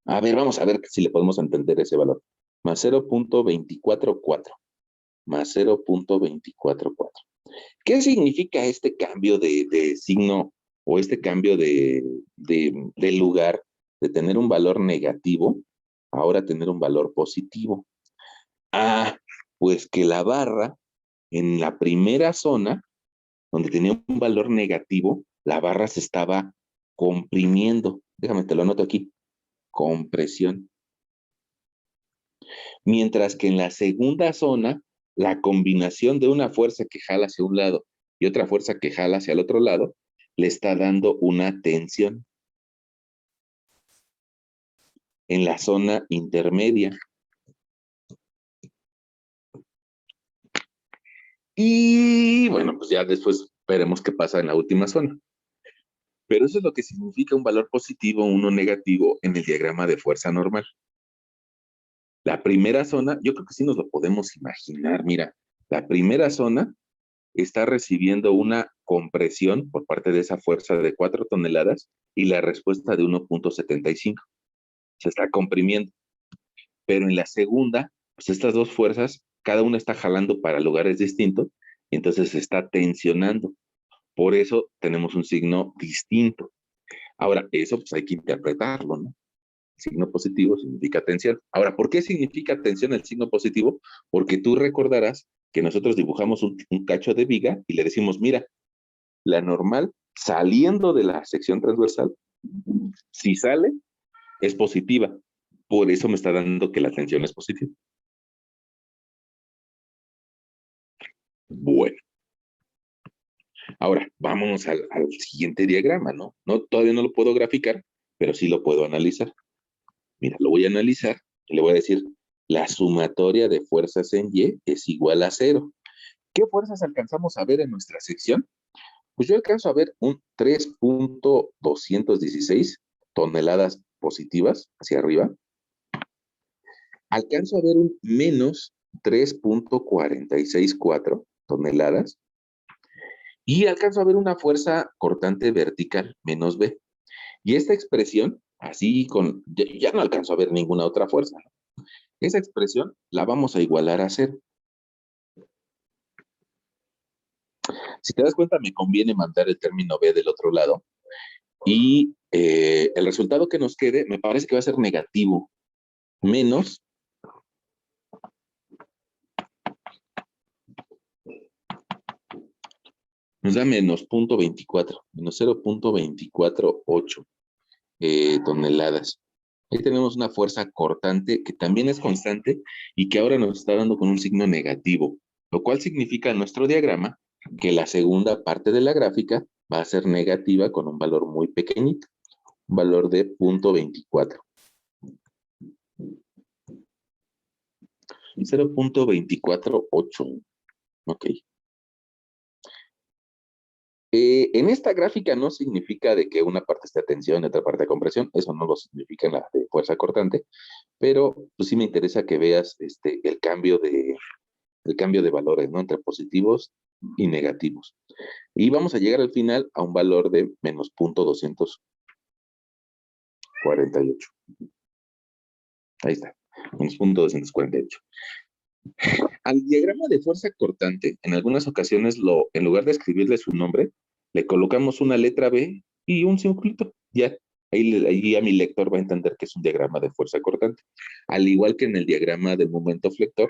A: A ver, vamos a ver si le podemos entender ese valor. Más 0.244, más 0.244. ¿Qué significa este cambio de signo o este cambio de lugar de tener un valor negativo, ahora tener un valor positivo? Ah, pues que la barra en la primera zona, donde tenía un valor negativo, la barra se estaba comprimiendo. Déjame, te lo anoto aquí. Compresión. Mientras que en la segunda zona, la combinación de una fuerza que jala hacia un lado y otra fuerza que jala hacia el otro lado, le está dando una tensión en la zona intermedia. Y bueno, pues ya después veremos qué pasa en la última zona. Pero eso es lo que significa un valor positivo o uno negativo en el diagrama de fuerza normal. La primera zona, yo creo que sí nos lo podemos imaginar. Mira, la primera zona está recibiendo una compresión por parte de esa fuerza de 4 toneladas y la respuesta de 1.75. Se está comprimiendo. Pero en la segunda, pues estas dos fuerzas, cada una está jalando para lugares distintos y entonces se está tensionando. Por eso tenemos un signo distinto. Ahora, eso pues hay que interpretarlo, ¿no? signo positivo significa tensión. Ahora, ¿por qué significa tensión el signo positivo? Porque tú recordarás que nosotros dibujamos un cacho de viga y le decimos, mira, la normal saliendo de la sección transversal, si sale, es positiva. Por eso me está dando que la tensión es positiva. Bueno, ahora vámonos al siguiente diagrama, ¿no? Todavía no lo puedo graficar, pero sí lo puedo analizar. Mira, lo voy a analizar y le voy a decir, la sumatoria de fuerzas en Y es igual a 0. ¿Qué fuerzas alcanzamos a ver en nuestra sección? Pues yo alcanzo a ver un 3.216 toneladas positivas hacia arriba. Alcanzo a ver un menos 3.464 toneladas. Y alcanzo a ver una fuerza cortante vertical, menos B. Y esta expresión, así ya no alcanzo a ver ninguna otra fuerza, ¿no? Esa expresión la vamos a igualar a 0. Si te das cuenta, me conviene mandar el término B del otro lado. Y el resultado que nos quede, me parece que va a ser negativo. Menos nos da menos 0.24, menos 0.248 toneladas. Ahí tenemos una fuerza cortante que también es constante y que ahora nos está dando con un signo negativo, lo cual significa en nuestro diagrama que la segunda parte de la gráfica va a ser negativa con un valor muy pequeñito, un valor de 0.24. 0.248. Ok. En esta gráfica no significa de que una parte esté a tensión y otra parte a compresión, eso no lo significa en la de fuerza cortante, pero pues sí me interesa que veas el cambio de valores, ¿no? Entre positivos y negativos. Y vamos a llegar al final a un valor de menos 0.248. Ahí está, menos 0.248. Al diagrama de fuerza cortante, en algunas ocasiones, en lugar de escribirle su nombre, le colocamos una letra B y un circulito. Ya, ahí a mi lector va a entender que es un diagrama de fuerza cortante. Al igual que en el diagrama del momento flector,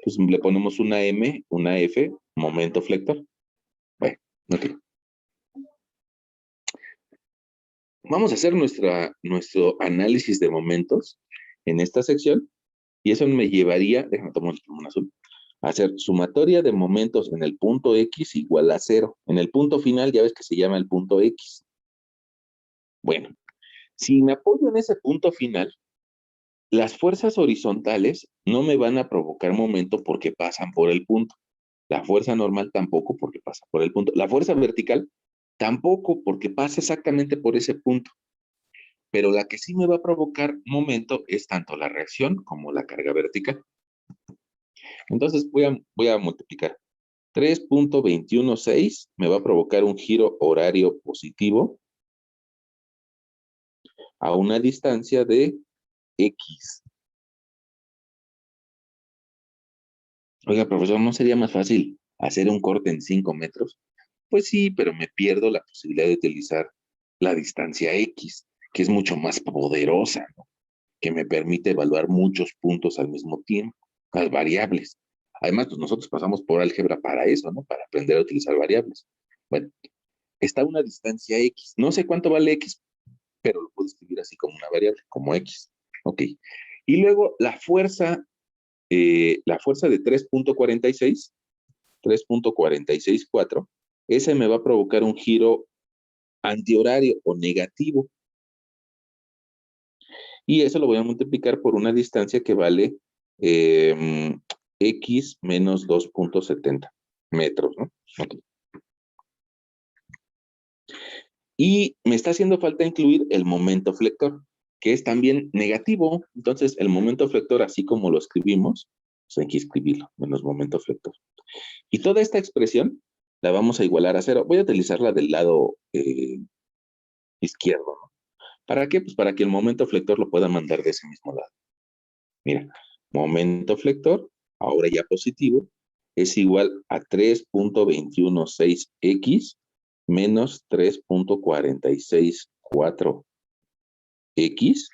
A: pues le ponemos una M, una F, momento flector. Bueno, ok. Vamos a hacer nuestro análisis de momentos en esta sección y eso me llevaría, déjame tomar el plumón azul, a hacer sumatoria de momentos en el punto X igual a 0. En el punto final ya ves que se llama el punto X. Bueno, si me apoyo en ese punto final, las fuerzas horizontales no me van a provocar momento porque pasan por el punto. La fuerza normal tampoco porque pasa por el punto. La fuerza vertical tampoco porque pasa exactamente por ese punto. Pero la que sí me va a provocar momento es tanto la reacción como la carga vertical. Entonces voy a multiplicar. 3.216 me va a provocar un giro horario positivo a una distancia de X. Oiga, profesor, ¿no sería más fácil hacer un corte en 5 metros? Pues sí, pero me pierdo la posibilidad de utilizar la distancia X, que es mucho más poderosa, ¿no? Que me permite evaluar muchos puntos al mismo tiempo, las variables. Además, pues nosotros pasamos por álgebra para eso, ¿no? Para aprender a utilizar variables. Bueno, está a una distancia X. No sé cuánto vale X, pero lo puedo escribir así como una variable, como X. Ok. Y luego la fuerza de 3.46, 3.464, ese me va a provocar un giro antihorario o negativo. Y eso lo voy a multiplicar por una distancia que vale X menos 2.70 metros, ¿no? Okay. Y me está haciendo falta incluir el momento flector, que es también negativo. Entonces, el momento flector, así como lo escribimos, pues hay que escribirlo, menos momento flector. Y toda esta expresión la vamos a igualar a 0. Voy a utilizarla del lado izquierdo, ¿no? ¿Para qué? Pues para que el momento flector lo pueda mandar de ese mismo lado. Mira, momento flector, ahora ya positivo, es igual a 3.216x menos 3.464x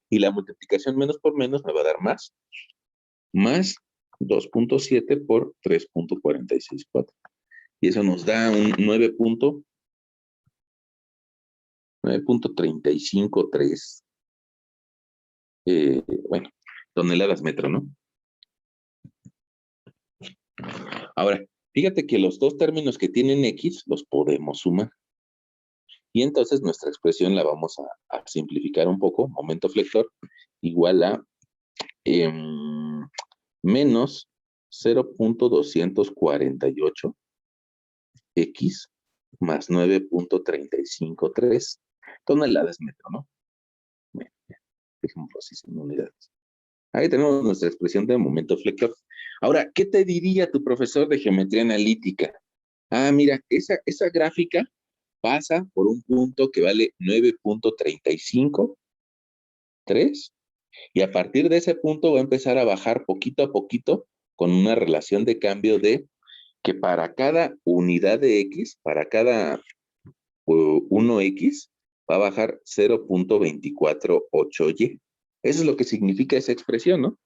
A: Y la multiplicación menos por menos me va a dar más 2.7 por 3.464. Y eso nos da un 9.353, bueno, toneladas metro, ¿no? Ahora, fíjate que los dos términos que tienen X los podemos sumar. Y entonces nuestra expresión la vamos a simplificar un poco. Momento flector igual a menos 0.248 X más 9.353 toneladas metro, ¿no? Bueno, dejémoslo así sin unidades. Ahí tenemos nuestra expresión de momento flector. Ahora, ¿qué te diría tu profesor de geometría analítica? Ah, mira, esa gráfica pasa por un punto que vale 9.353 y a partir de ese punto va a empezar a bajar poquito a poquito con una relación de cambio de que para cada unidad de X, para cada 1X, va a bajar 0.248Y. Eso es lo que significa esa expresión, ¿no?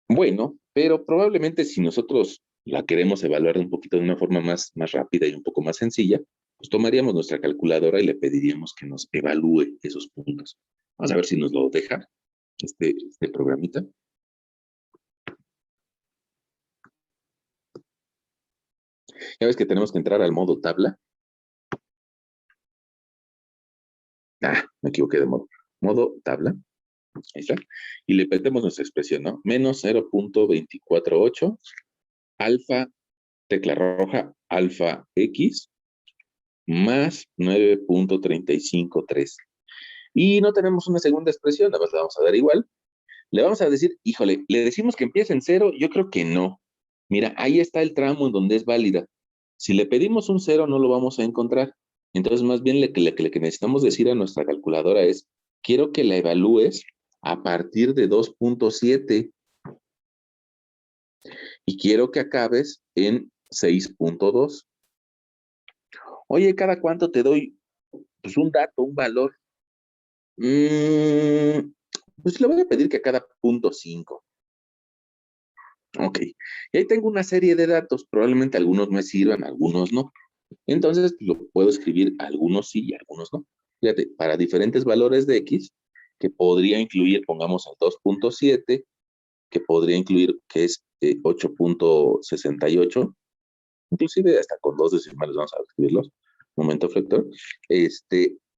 A: Bueno, pero probablemente si nosotros la queremos evaluar un poquito de una forma más rápida y un poco más sencilla, pues tomaríamos nuestra calculadora y le pediríamos que nos evalúe esos puntos. Vamos a ver si nos lo deja este programita. Ya ves que tenemos que entrar al modo tabla. Ah, me equivoqué de modo. Modo tabla. Ahí está. Y le metemos nuestra expresión, ¿no? Menos 0.248 alfa, tecla roja, alfa X, más 9.353. Y no tenemos una segunda expresión, nada más la vamos a dar igual. Le vamos a decir, híjole, ¿le decimos que empiece en cero? Yo creo que no. Mira, ahí está el tramo en donde es válida. Si le pedimos un cero, no lo vamos a encontrar. Entonces, más bien, lo que necesitamos decir a nuestra calculadora es, quiero que la evalúes a partir de 2.7 y quiero que acabes en 6.2. Oye, ¿cada cuánto te doy? Pues un dato, un valor. Pues le voy a pedir que a cada 0.5. Ok. Y ahí tengo una serie de datos. Probablemente algunos me sirvan, algunos no. Entonces, lo puedo escribir algunos sí y algunos no. Fíjate, para diferentes valores de X, que podría incluir, pongamos el 2.7, que podría incluir que es 8.68, inclusive hasta con dos decimales vamos a escribirlos, momento flector,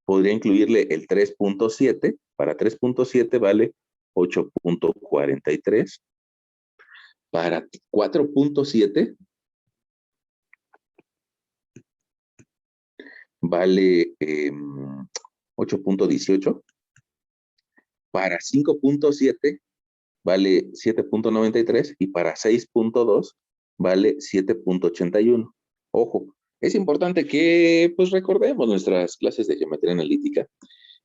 A: podría incluirle el 3.7, para 3.7 vale 8.43, para 4.7 vale 8.18, para 5.7 vale 7.93 y para 6.2 vale 7.81. Ojo, es importante que pues recordemos nuestras clases de geometría analítica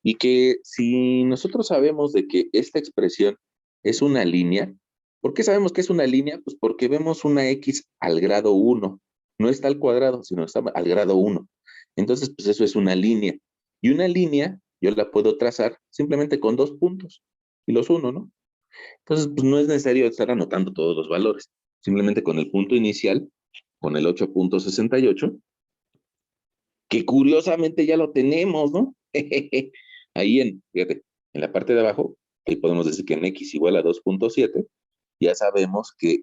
A: y que si nosotros sabemos de que esta expresión es una línea, ¿por qué sabemos que es una línea? Pues porque vemos una X al grado 1, no está al cuadrado, sino está al grado 1. Entonces, pues eso es una línea. Y una línea yo la puedo trazar simplemente con dos puntos y los uno, ¿no? Entonces, pues no es necesario estar anotando todos los valores. Simplemente con el punto inicial, con el 8.68, que curiosamente ya lo tenemos, ¿no? Ahí fíjate, en la parte de abajo, ahí podemos decir que en X igual a 2.7, ya sabemos que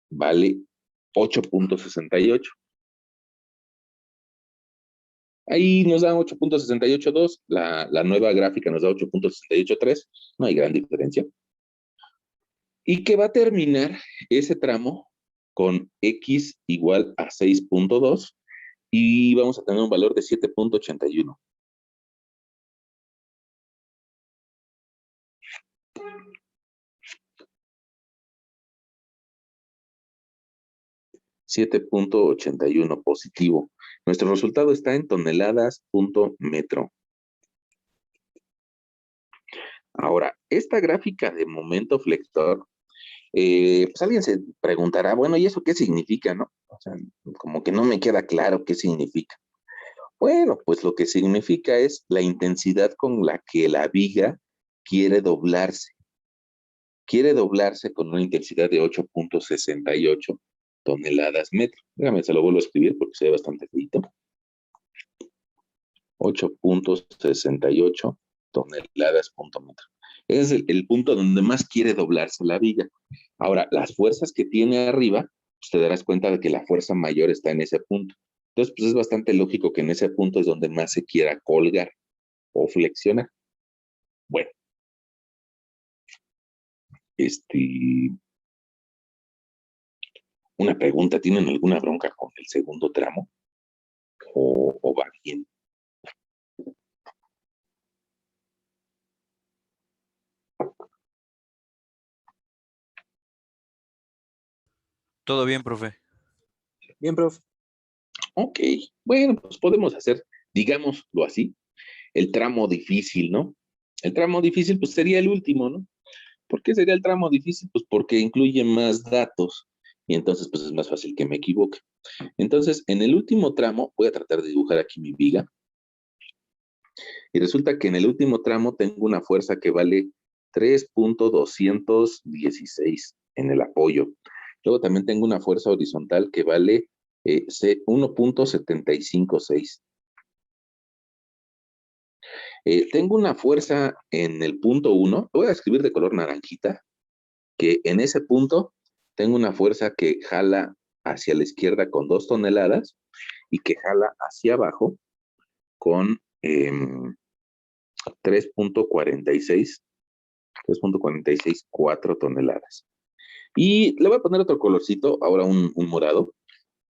A: vale 8.68. Ahí nos da 8.682, la nueva gráfica nos da 8.683, no hay gran diferencia. Y que va a terminar ese tramo con X igual a 6.2 y vamos a tener un valor de 7.81. $7.81 positivo. Nuestro resultado está en toneladas punto metro. Ahora, esta gráfica de momento flector, pues alguien se preguntará, bueno, ¿y eso qué significa, no? O sea, como que no me queda claro qué significa. Bueno, pues lo que significa es la intensidad con la que la viga quiere doblarse. Quiere doblarse con una intensidad de 8.68 toneladas metro. Déjame, se lo vuelvo a escribir porque se ve bastante feito. 8.68 toneladas punto metro. Ese es el punto donde más quiere doblarse la viga. Ahora, las fuerzas que tiene arriba, pues te darás cuenta de que la fuerza mayor está en ese punto. Entonces, pues es bastante lógico que en ese punto es donde más se quiera colgar o flexionar. Bueno, una pregunta, ¿tienen alguna bronca con el segundo tramo? ¿O va bien?
B: Todo bien, profe.
C: Bien, profe.
A: Ok, bueno, pues podemos hacer, digámoslo así, el tramo difícil, ¿no? El tramo difícil, pues sería el último, ¿no? ¿Por qué sería el tramo difícil? Pues porque incluye más datos y entonces pues es más fácil que me equivoque. Entonces, en el último tramo, voy a tratar de dibujar aquí mi viga y resulta que en el último tramo tengo una fuerza que vale 3.216 en el apoyo. Luego también tengo una fuerza horizontal que vale 1.756. Tengo una fuerza en el punto 1, voy a escribir de color naranjita, que en ese punto tengo una fuerza que jala hacia la izquierda con 2 toneladas y que jala hacia abajo con 3.46, 4 toneladas. Y le voy a poner otro colorcito, ahora un morado,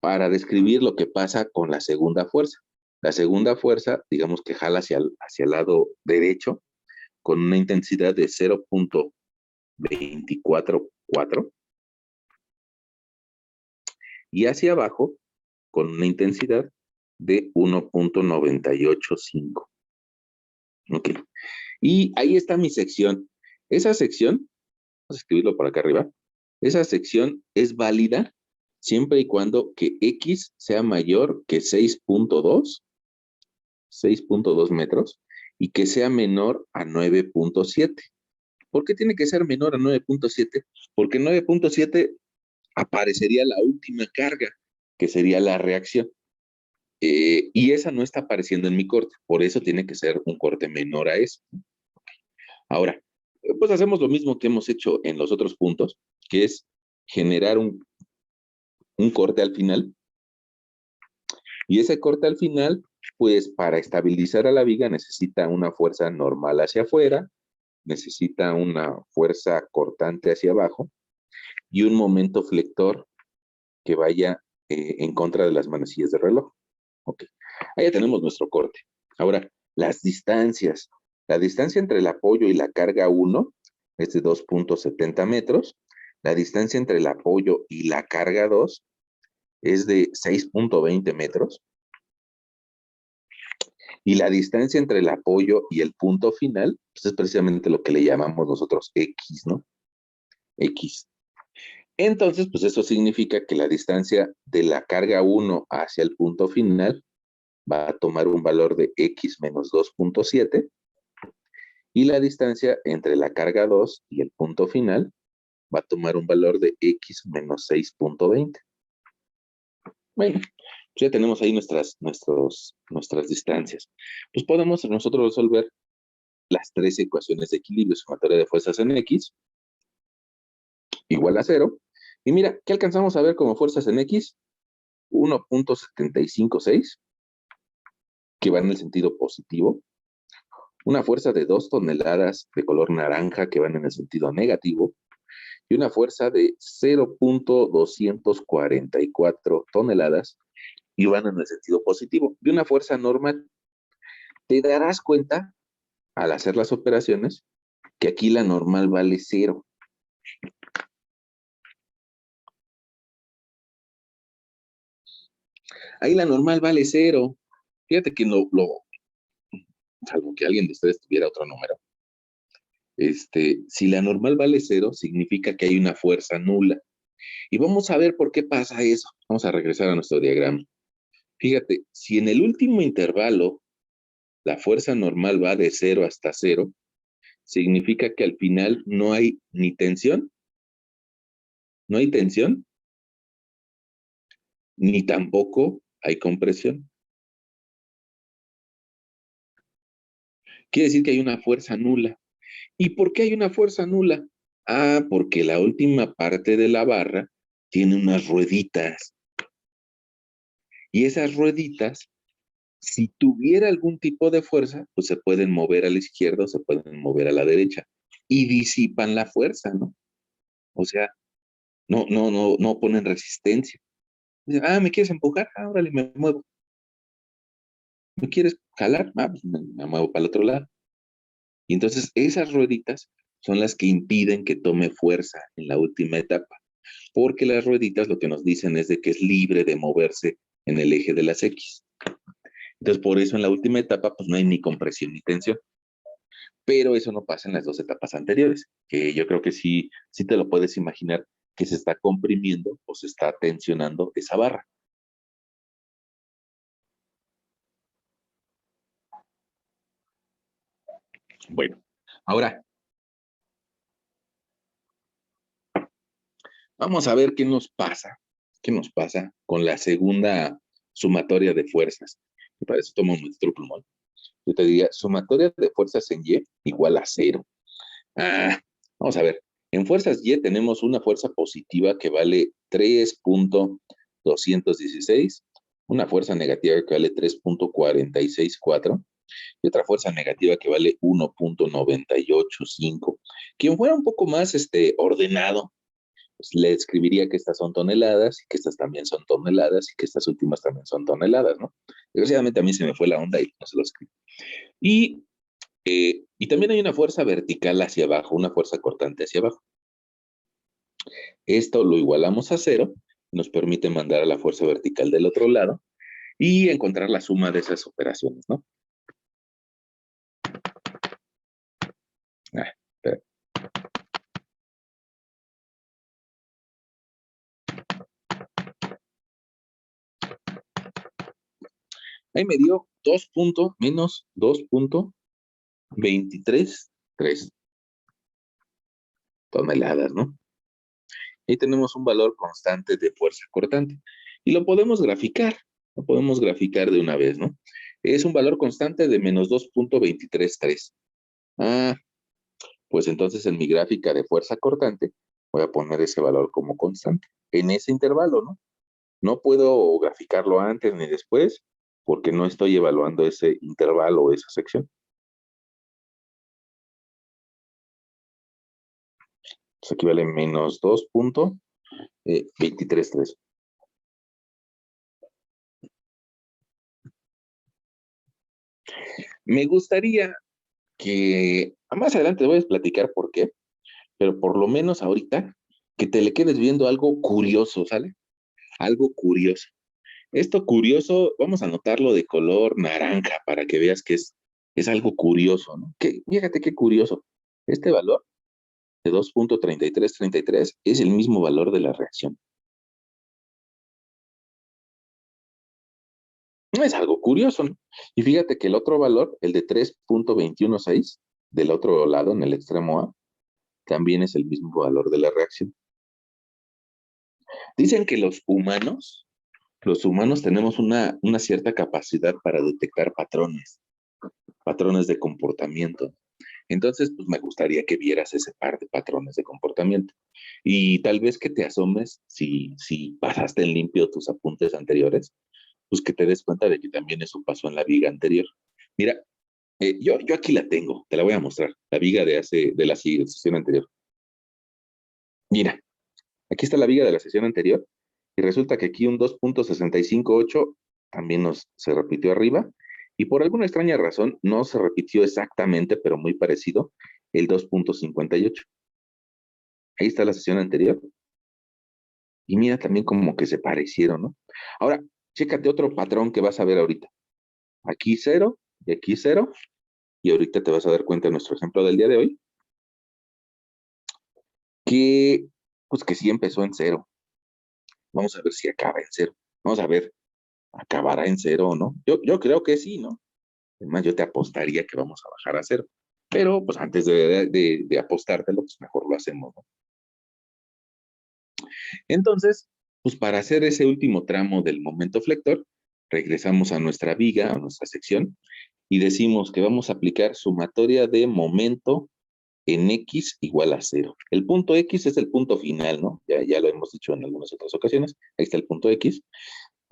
A: para describir lo que pasa con la segunda fuerza. La segunda fuerza, digamos que jala hacia el lado derecho con una intensidad de 0.244 y hacia abajo con una intensidad de 1.985. Ok. Y ahí está mi sección. Esa sección, vamos a escribirlo por acá arriba, esa sección es válida siempre y cuando que X sea mayor que 6.2 metros y que sea menor a 9.7. ¿Por qué tiene que ser menor a 9.7? Porque 9.7 aparecería la última carga, que sería la reacción. Y esa no está apareciendo en mi corte, por eso tiene que ser un corte menor a eso. Ahora, pues hacemos lo mismo que hemos hecho en los otros puntos, que es generar un corte al final, y ese corte al final, pues para estabilizar a la viga necesita una fuerza normal hacia afuera, necesita una fuerza cortante hacia abajo y un momento flector que vaya en contra de las manecillas del reloj. Ok, ahí ya tenemos nuestro corte. Ahora, las distancias. La distancia entre el apoyo y la carga 1 es de 2.70 metros. La distancia entre el apoyo y la carga 2 es de 6.20 metros. Y la distancia entre el apoyo y el punto final, pues es precisamente lo que le llamamos nosotros X, ¿no? X. Entonces, pues eso significa que la distancia de la carga 1 hacia el punto final va a tomar un valor de X menos 2.7 y la distancia entre la carga 2 y el punto final va a tomar un valor de X menos 6.20. Bueno, pues ya tenemos ahí nuestras distancias. Pues podemos nosotros resolver las tres ecuaciones de equilibrio sumatoria de fuerzas en X igual a 0. Y mira, ¿qué alcanzamos a ver como fuerzas en X? 1.756, que va en el sentido positivo. Una fuerza de 2 toneladas de color naranja, que van en el sentido negativo. Y una fuerza de 0.244 toneladas y van en el sentido positivo. De una fuerza normal. Te darás cuenta, al hacer las operaciones, que aquí la normal vale 0. Ahí la normal vale 0. Fíjate que salvo que alguien de ustedes tuviera otro número. Si la normal vale 0, significa que hay una fuerza nula. Y vamos a ver por qué pasa eso. Vamos a regresar a nuestro diagrama. Fíjate, si en el último intervalo la fuerza normal va de 0 hasta 0, significa que al final no hay ni tensión, no hay tensión, ni tampoco hay compresión. Quiere decir que hay una fuerza nula. ¿Y por qué hay una fuerza nula? Ah, porque la última parte de la barra tiene unas rueditas. Y esas rueditas, si tuviera algún tipo de fuerza, pues se pueden mover a la izquierda o se pueden mover a la derecha. Y disipan la fuerza, ¿no? O sea, no ponen resistencia. Dicen, ah, ¿me quieres empujar? Ah, órale, me muevo. ¿Me quieres jalar? Ah, pues me muevo para el otro lado. Y entonces esas rueditas son las que impiden que tome fuerza en la última etapa, porque las rueditas lo que nos dicen es de que es libre de moverse en el eje de las X. Entonces, por eso en la última etapa, pues no hay ni compresión ni tensión. Pero eso no pasa en las dos etapas anteriores, que yo creo que sí te lo puedes imaginar que se está comprimiendo o se está tensionando esa barra. Bueno, ahora vamos a ver qué nos pasa con la segunda sumatoria de fuerzas. Y para eso tomo nuestro plumón. Yo te diría, sumatoria de fuerzas en Y igual a cero. Ah, vamos a ver. En fuerzas Y tenemos una fuerza positiva que vale 3.216, una fuerza negativa que vale 3.464 y otra fuerza negativa que vale 1.985. Quien fuera un poco más ordenado, pues le escribiría que estas son toneladas y que estas también son toneladas y que estas últimas también son toneladas, ¿no? Desgraciadamente a mí se me fue la onda y no se lo escribí. Y también hay una fuerza vertical hacia abajo, una fuerza cortante hacia abajo. Esto lo igualamos a cero, nos permite mandar a la fuerza vertical del otro lado y encontrar la suma de esas operaciones, ¿no? Ah, espera. Ahí me dio 2 puntos menos 2.233 toneladas, ¿no? Ahí tenemos un valor constante de fuerza cortante. Y lo podemos graficar de una vez, ¿no? Es un valor constante de menos 2.233. Ah, pues entonces en mi gráfica de fuerza cortante voy a poner ese valor como constante en ese intervalo, ¿no? No puedo graficarlo antes ni después porque no estoy evaluando ese intervalo o esa sección. Entonces aquí vale menos 2.233. Me gustaría que más adelante voy a platicar por qué, pero por lo menos ahorita que te le quedes viendo algo curioso, ¿sale? Algo curioso. Esto curioso, vamos a anotarlo de color naranja para que veas que es algo curioso, ¿no? Fíjate qué curioso. Este valor de 2.3333 es el mismo valor de la reacción. No es algo curioso, ¿no? Y fíjate que el otro valor, el de 3.216, del otro lado, en el extremo A, también es el mismo valor de la reacción. Dicen que los humanos tenemos una cierta capacidad para detectar patrones de comportamiento. Entonces, pues me gustaría que vieras ese par de patrones de comportamiento y tal vez que te asomes si pasaste en limpio tus apuntes anteriores, pues que te des cuenta de que también eso pasó en la viga anterior. Mira, yo aquí la tengo, te la voy a mostrar, la viga de la sesión anterior. Mira, aquí está la viga de la sesión anterior y resulta que aquí un 2.658 también se repitió arriba y por alguna extraña razón no se repitió exactamente, pero muy parecido, el 2.58. Ahí está la sesión anterior y mira también como que se parecieron, ¿no? Ahora, chécate otro patrón que vas a ver ahorita. Aquí cero y aquí cero y ahorita te vas a dar cuenta de nuestro ejemplo del día de hoy que pues que sí empezó en cero. Vamos a ver si acaba en cero. Vamos a ver, ¿acabará en cero o no? Yo creo que sí, ¿no? Además, yo te apostaría que vamos a bajar a cero. Pero pues antes de apostártelo, pues mejor lo hacemos, ¿no? Entonces, pues para hacer ese último tramo del momento flector, regresamos a nuestra viga, a nuestra sección, y decimos que vamos a aplicar sumatoria de momento en X igual a 0. El punto X es el punto final, ¿no? Ya lo hemos dicho en algunas otras ocasiones. Ahí está el punto X.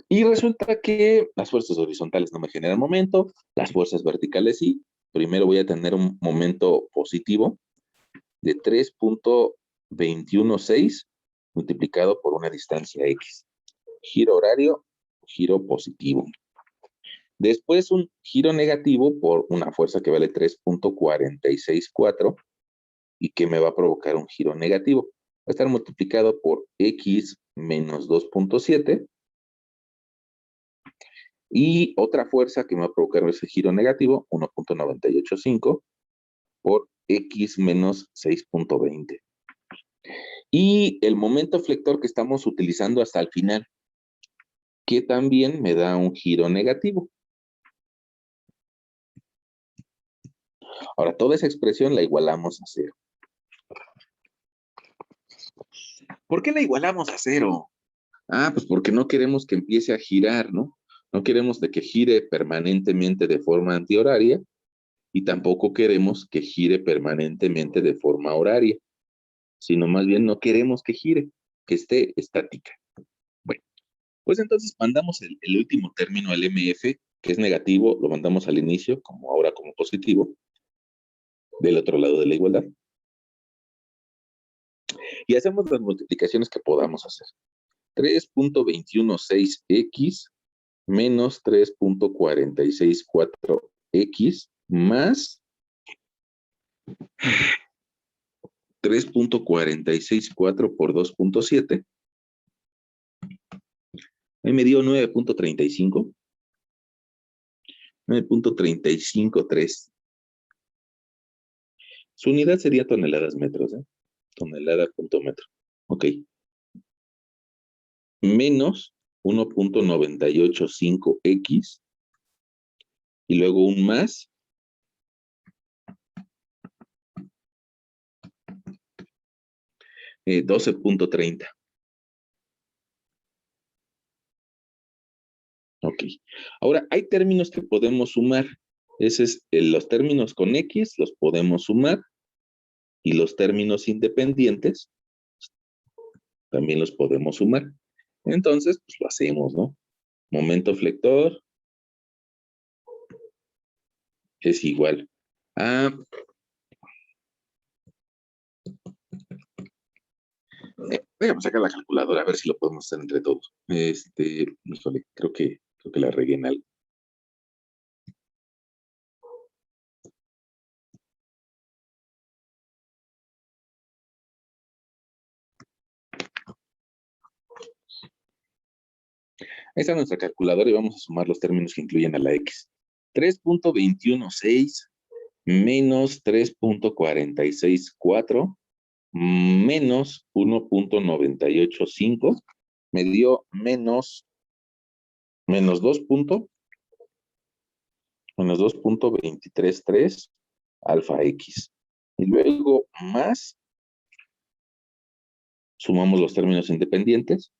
A: Y resulta que las fuerzas horizontales no me generan momento, las fuerzas verticales sí. Primero voy a tener un momento positivo de 3.216 multiplicado por una distancia X. Giro horario, giro positivo. Después un giro negativo por una fuerza que vale 3.464 y que me va a provocar un giro negativo. Va a estar multiplicado por X menos 2.7 y otra fuerza que me va a provocar ese giro negativo, 1.985 por X menos 6.20. Y el momento flector que estamos utilizando hasta el final, que también me da un giro negativo. Ahora, toda esa expresión la igualamos a 0. ¿Por qué la igualamos a 0? Ah, pues porque no queremos que empiece a girar, ¿no? No queremos de que gire permanentemente de forma antihoraria y tampoco queremos que gire permanentemente de forma horaria, sino más bien no queremos que gire, que esté estática. Bueno, pues entonces mandamos el último término al MF, que es negativo, lo mandamos al inicio, como ahora como positivo, del otro lado de la igualdad. Y hacemos las multiplicaciones que podamos hacer. 3.216x menos 3.464x más 3.464 por 2.7. Ahí me dio 9.35. 9.353. Su unidad sería toneladas metros, ¿eh? Tonelada punto metro. Ok. Menos 1.985x y luego un más 12.30. Ok. Ahora, hay términos que podemos sumar. Ese es, los términos con X los podemos sumar y los términos independientes también los podemos sumar. Entonces, pues lo hacemos, ¿no? Momento flector es igual a... Déjame sacar la calculadora a ver si lo podemos hacer entre todos. Híjole, creo que la regué en algo. Ahí está nuestra calculadora y vamos a sumar los términos que incluyen a la X. 3.216 menos 3.464 menos 1.985 me dio menos 2.233 alfa X. Y luego más, sumamos los términos independientes,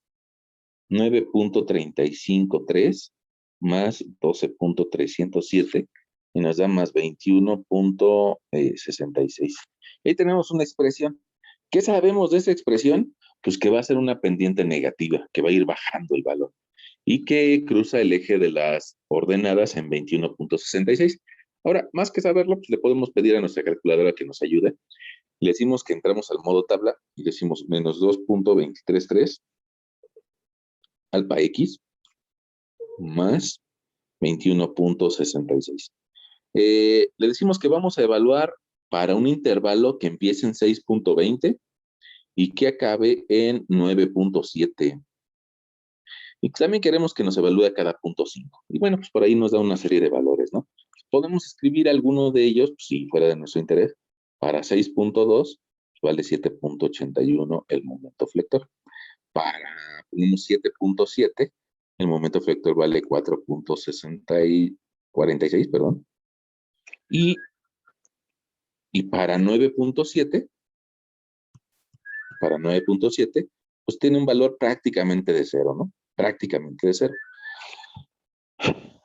A: 9.353 más 12.307 y nos da más 21.66. Ahí tenemos una expresión. ¿Qué sabemos de esa expresión? Pues que va a ser una pendiente negativa, que va a ir bajando el valor y que cruza el eje de las ordenadas en 21.66. Ahora, más que saberlo, pues le podemos pedir a nuestra calculadora que nos ayude. Le decimos que entramos al modo tabla y decimos menos 2.233 alfa X más 21.66. Le decimos que vamos a evaluar para un intervalo que empiece en 6.20 y que acabe en 9.7. Y también queremos que nos evalúe a cada punto 5. Y bueno, pues por ahí nos da una serie de valores, ¿no? Podemos escribir alguno de ellos, pues, si fuera de nuestro interés. Para 6.2, pues vale 7.81 el momento flector. Para 7.7, el momento flector vale 4.46, perdón. Y Y para 9.7, pues tiene un valor prácticamente de cero, ¿no? Prácticamente de cero.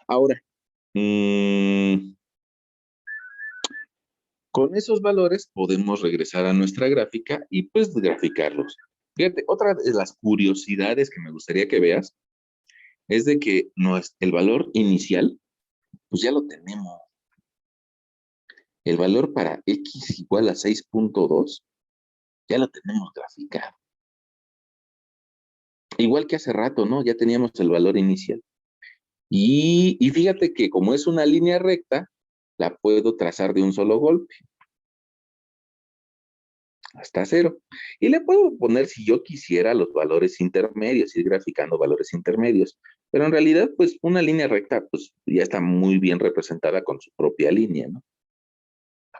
A: Ahora, con esos valores podemos regresar a nuestra gráfica y pues graficarlos. Fíjate, otra de las curiosidades que me gustaría que veas es de que el valor inicial, pues ya lo tenemos. El valor para x igual a 6.2, ya lo tenemos graficado. Igual que hace rato, ¿no? Ya teníamos el valor inicial. Y fíjate que como es una línea recta, la puedo trazar de un solo golpe, hasta cero. Y le puedo poner, si yo quisiera, los valores intermedios, ir graficando valores intermedios. Pero en realidad, pues una línea recta, pues ya está muy bien representada con su propia línea, ¿no?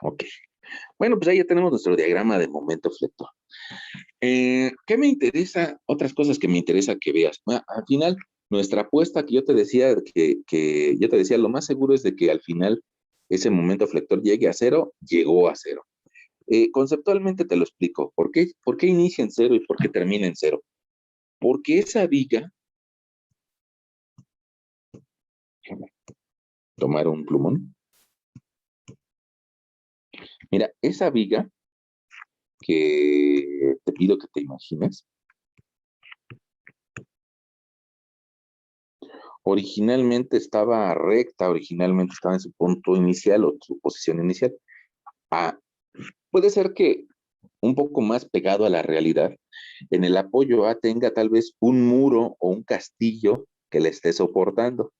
A: Ok. Bueno, pues ahí ya tenemos nuestro diagrama de momento flector. ¿Qué me interesa? Otras cosas que me interesa que veas. Al final, nuestra apuesta que yo te decía, que yo te decía, lo más seguro es de que al final ese momento flector llegue a cero, llegó a cero. Conceptualmente te lo explico. ¿Por qué inicia en cero y por qué termina en cero? Porque esa viga, déjame tomar un plumón. Mira, esa viga que te pido que te imagines, originalmente estaba recta, originalmente estaba en su punto inicial o su posición inicial. Ah, puede ser que un poco más pegado a la realidad, en el apoyo A tenga tal vez un muro o un castillo que le esté soportando,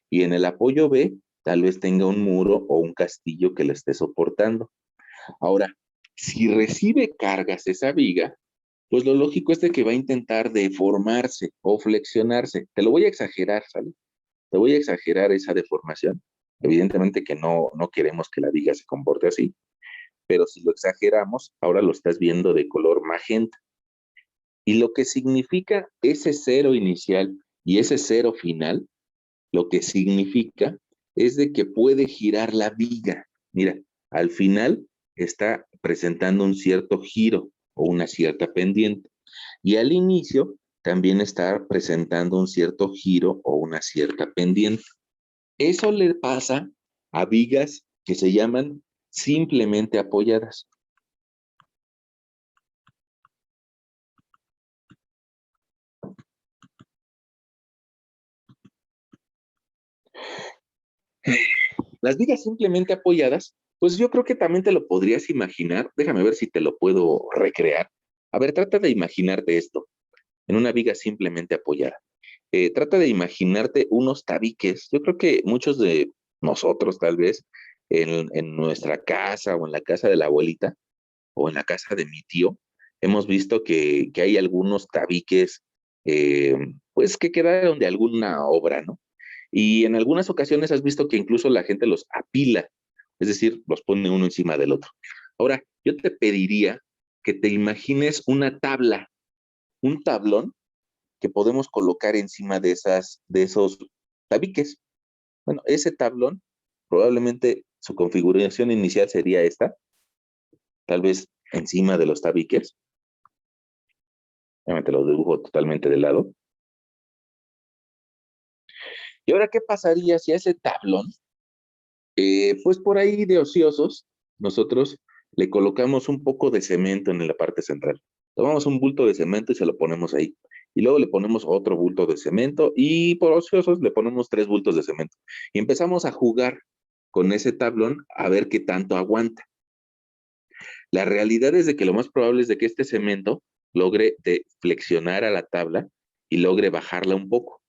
A: y en el apoyo B tal vez tenga un muro o un castillo que le esté soportando. Ahora, si recibe cargas esa viga, pues lo lógico es de que va a intentar deformarse o flexionarse. Te lo voy a exagerar, ¿sale? Te voy a exagerar esa deformación. Evidentemente que no queremos que la viga se comporte así, pero si lo exageramos, ahora lo estás viendo de color magenta. Y lo que significa ese cero inicial y ese cero final, lo que significa es de que puede girar la viga. Mira, al final está presentando un cierto giro o una cierta pendiente. Y al inicio también está presentando un cierto giro o una cierta pendiente. Eso le pasa a vigas que se llaman simplemente apoyadas. Las vigas simplemente apoyadas, pues yo creo que también te lo podrías imaginar. Déjame ver si te lo puedo recrear. A ver, trata de imaginarte esto, en una viga simplemente apoyada. Trata de imaginarte unos tabiques. Yo creo que muchos de nosotros, tal vez, en nuestra casa o en la casa de la abuelita o en la casa de mi tío, hemos visto que hay algunos tabiques, pues que quedaron de alguna obra, ¿no? Y en algunas ocasiones has visto que incluso la gente los apila, es decir, los pone uno encima del otro. Ahora, yo te pediría que te imagines una tabla, un tablón que podemos colocar encima de esos tabiques. Bueno, ese tablón, probablemente su configuración inicial sería esta, tal vez encima de los tabiques. Déjame te lo dibujo totalmente de lado. Y ahora, ¿qué pasaría si a ese tablón, pues por ahí de ociosos, nosotros le colocamos un poco de cemento en la parte central? Tomamos un bulto de cemento y se lo ponemos ahí. Y luego le ponemos otro bulto de cemento y por ociosos le ponemos 3 bultos de cemento. Y empezamos a jugar con ese tablón a ver qué tanto aguanta. La realidad es de que lo más probable es de que este cemento logre flexionar a la tabla y logre bajarla un poco.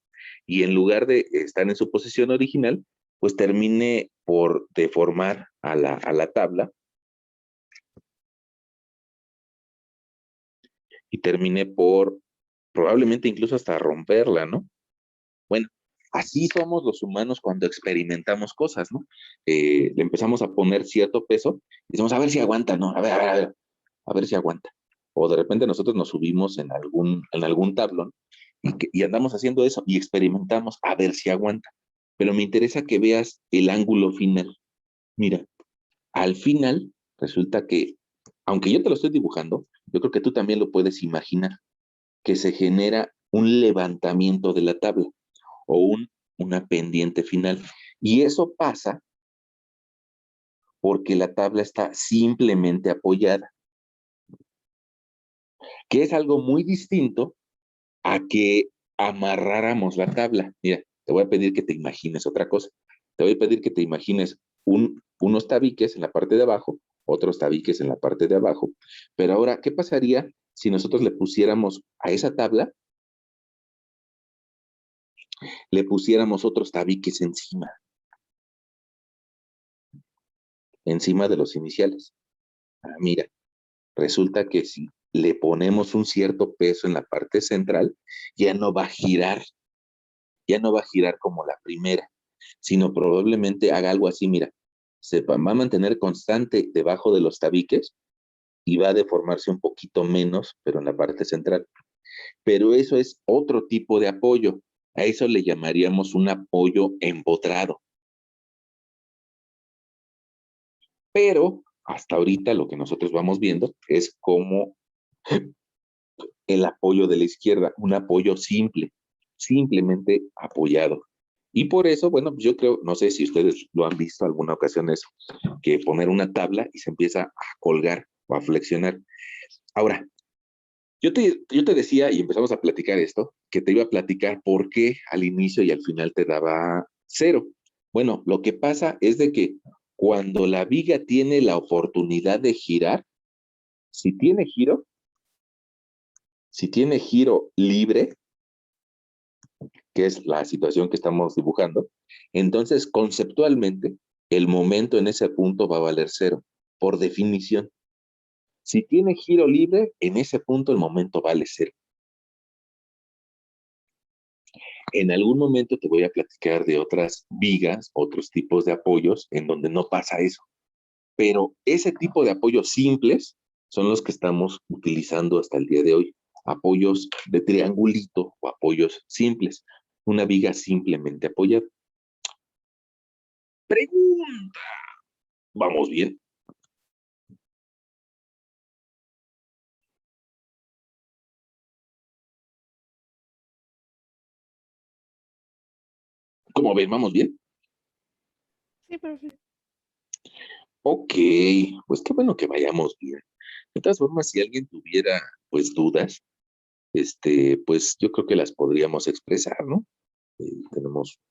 A: Y en lugar de estar en su posición original, pues termine por deformar a la tabla y termine por probablemente incluso hasta romperla, ¿no? Bueno, así somos los humanos cuando experimentamos cosas, ¿no? Le empezamos a poner cierto peso y decimos, a ver si aguanta, ¿no? A ver si aguanta. O de repente nosotros nos subimos en algún tablón y andamos haciendo eso y experimentamos a ver si aguanta. Pero me interesa que veas el ángulo final. Mira, al final Resulta que, aunque yo te lo estoy dibujando, yo creo que tú también lo puedes imaginar, que se genera un levantamiento de la tabla o una pendiente final. Y eso pasa porque la tabla está simplemente apoyada, que es algo muy distinto a que amarráramos la tabla. Mira, te voy a pedir que te imagines otra cosa. Te voy a pedir que te imagines unos tabiques en la parte de abajo, otros tabiques en la parte de abajo. Pero ahora, ¿qué pasaría si nosotros le pusiéramos a esa tabla, le pusiéramos otros tabiques encima de los iniciales? Ah, mira, resulta que si le ponemos un cierto peso en la parte central, ya no va a girar, ya no va a girar como la primera, sino probablemente haga algo así, mira, se va a mantener constante debajo de los tabiques y va a deformarse un poquito menos, pero en la parte central. Pero eso es otro tipo de apoyo. A eso le llamaríamos un apoyo empotrado. Pero hasta ahorita lo que nosotros vamos viendo es como el apoyo de la izquierda, un apoyo simple, simplemente apoyado. Y por eso, bueno, yo creo, no sé si ustedes lo han visto alguna ocasión eso, que poner una tabla y se empieza a colgar o a flexionar. Ahora, yo te decía, y empezamos a platicar esto, que te iba a platicar por qué al inicio y al final te daba 0. Bueno, lo que pasa es de que cuando la viga tiene la oportunidad de girar, si tiene giro, si tiene giro libre, que es la situación que estamos dibujando, entonces conceptualmente el momento en ese punto va a valer 0, por definición. Si tiene giro libre, en ese punto el momento vale 0. En algún momento te voy a platicar de otras vigas, otros tipos de apoyos en donde no pasa eso. Pero ese tipo de apoyos simples son los que estamos utilizando hasta el día de hoy. Apoyos de triangulito o apoyos simples. Una viga simplemente apoyada. Pregunta. ¿Vamos bien? ¿Cómo ven? ¿Vamos bien?
C: Sí, profe.
A: Ok, pues qué bueno que vayamos bien. De todas formas, si alguien tuviera pues dudas, pues yo creo que las podríamos expresar, ¿no? Tenemos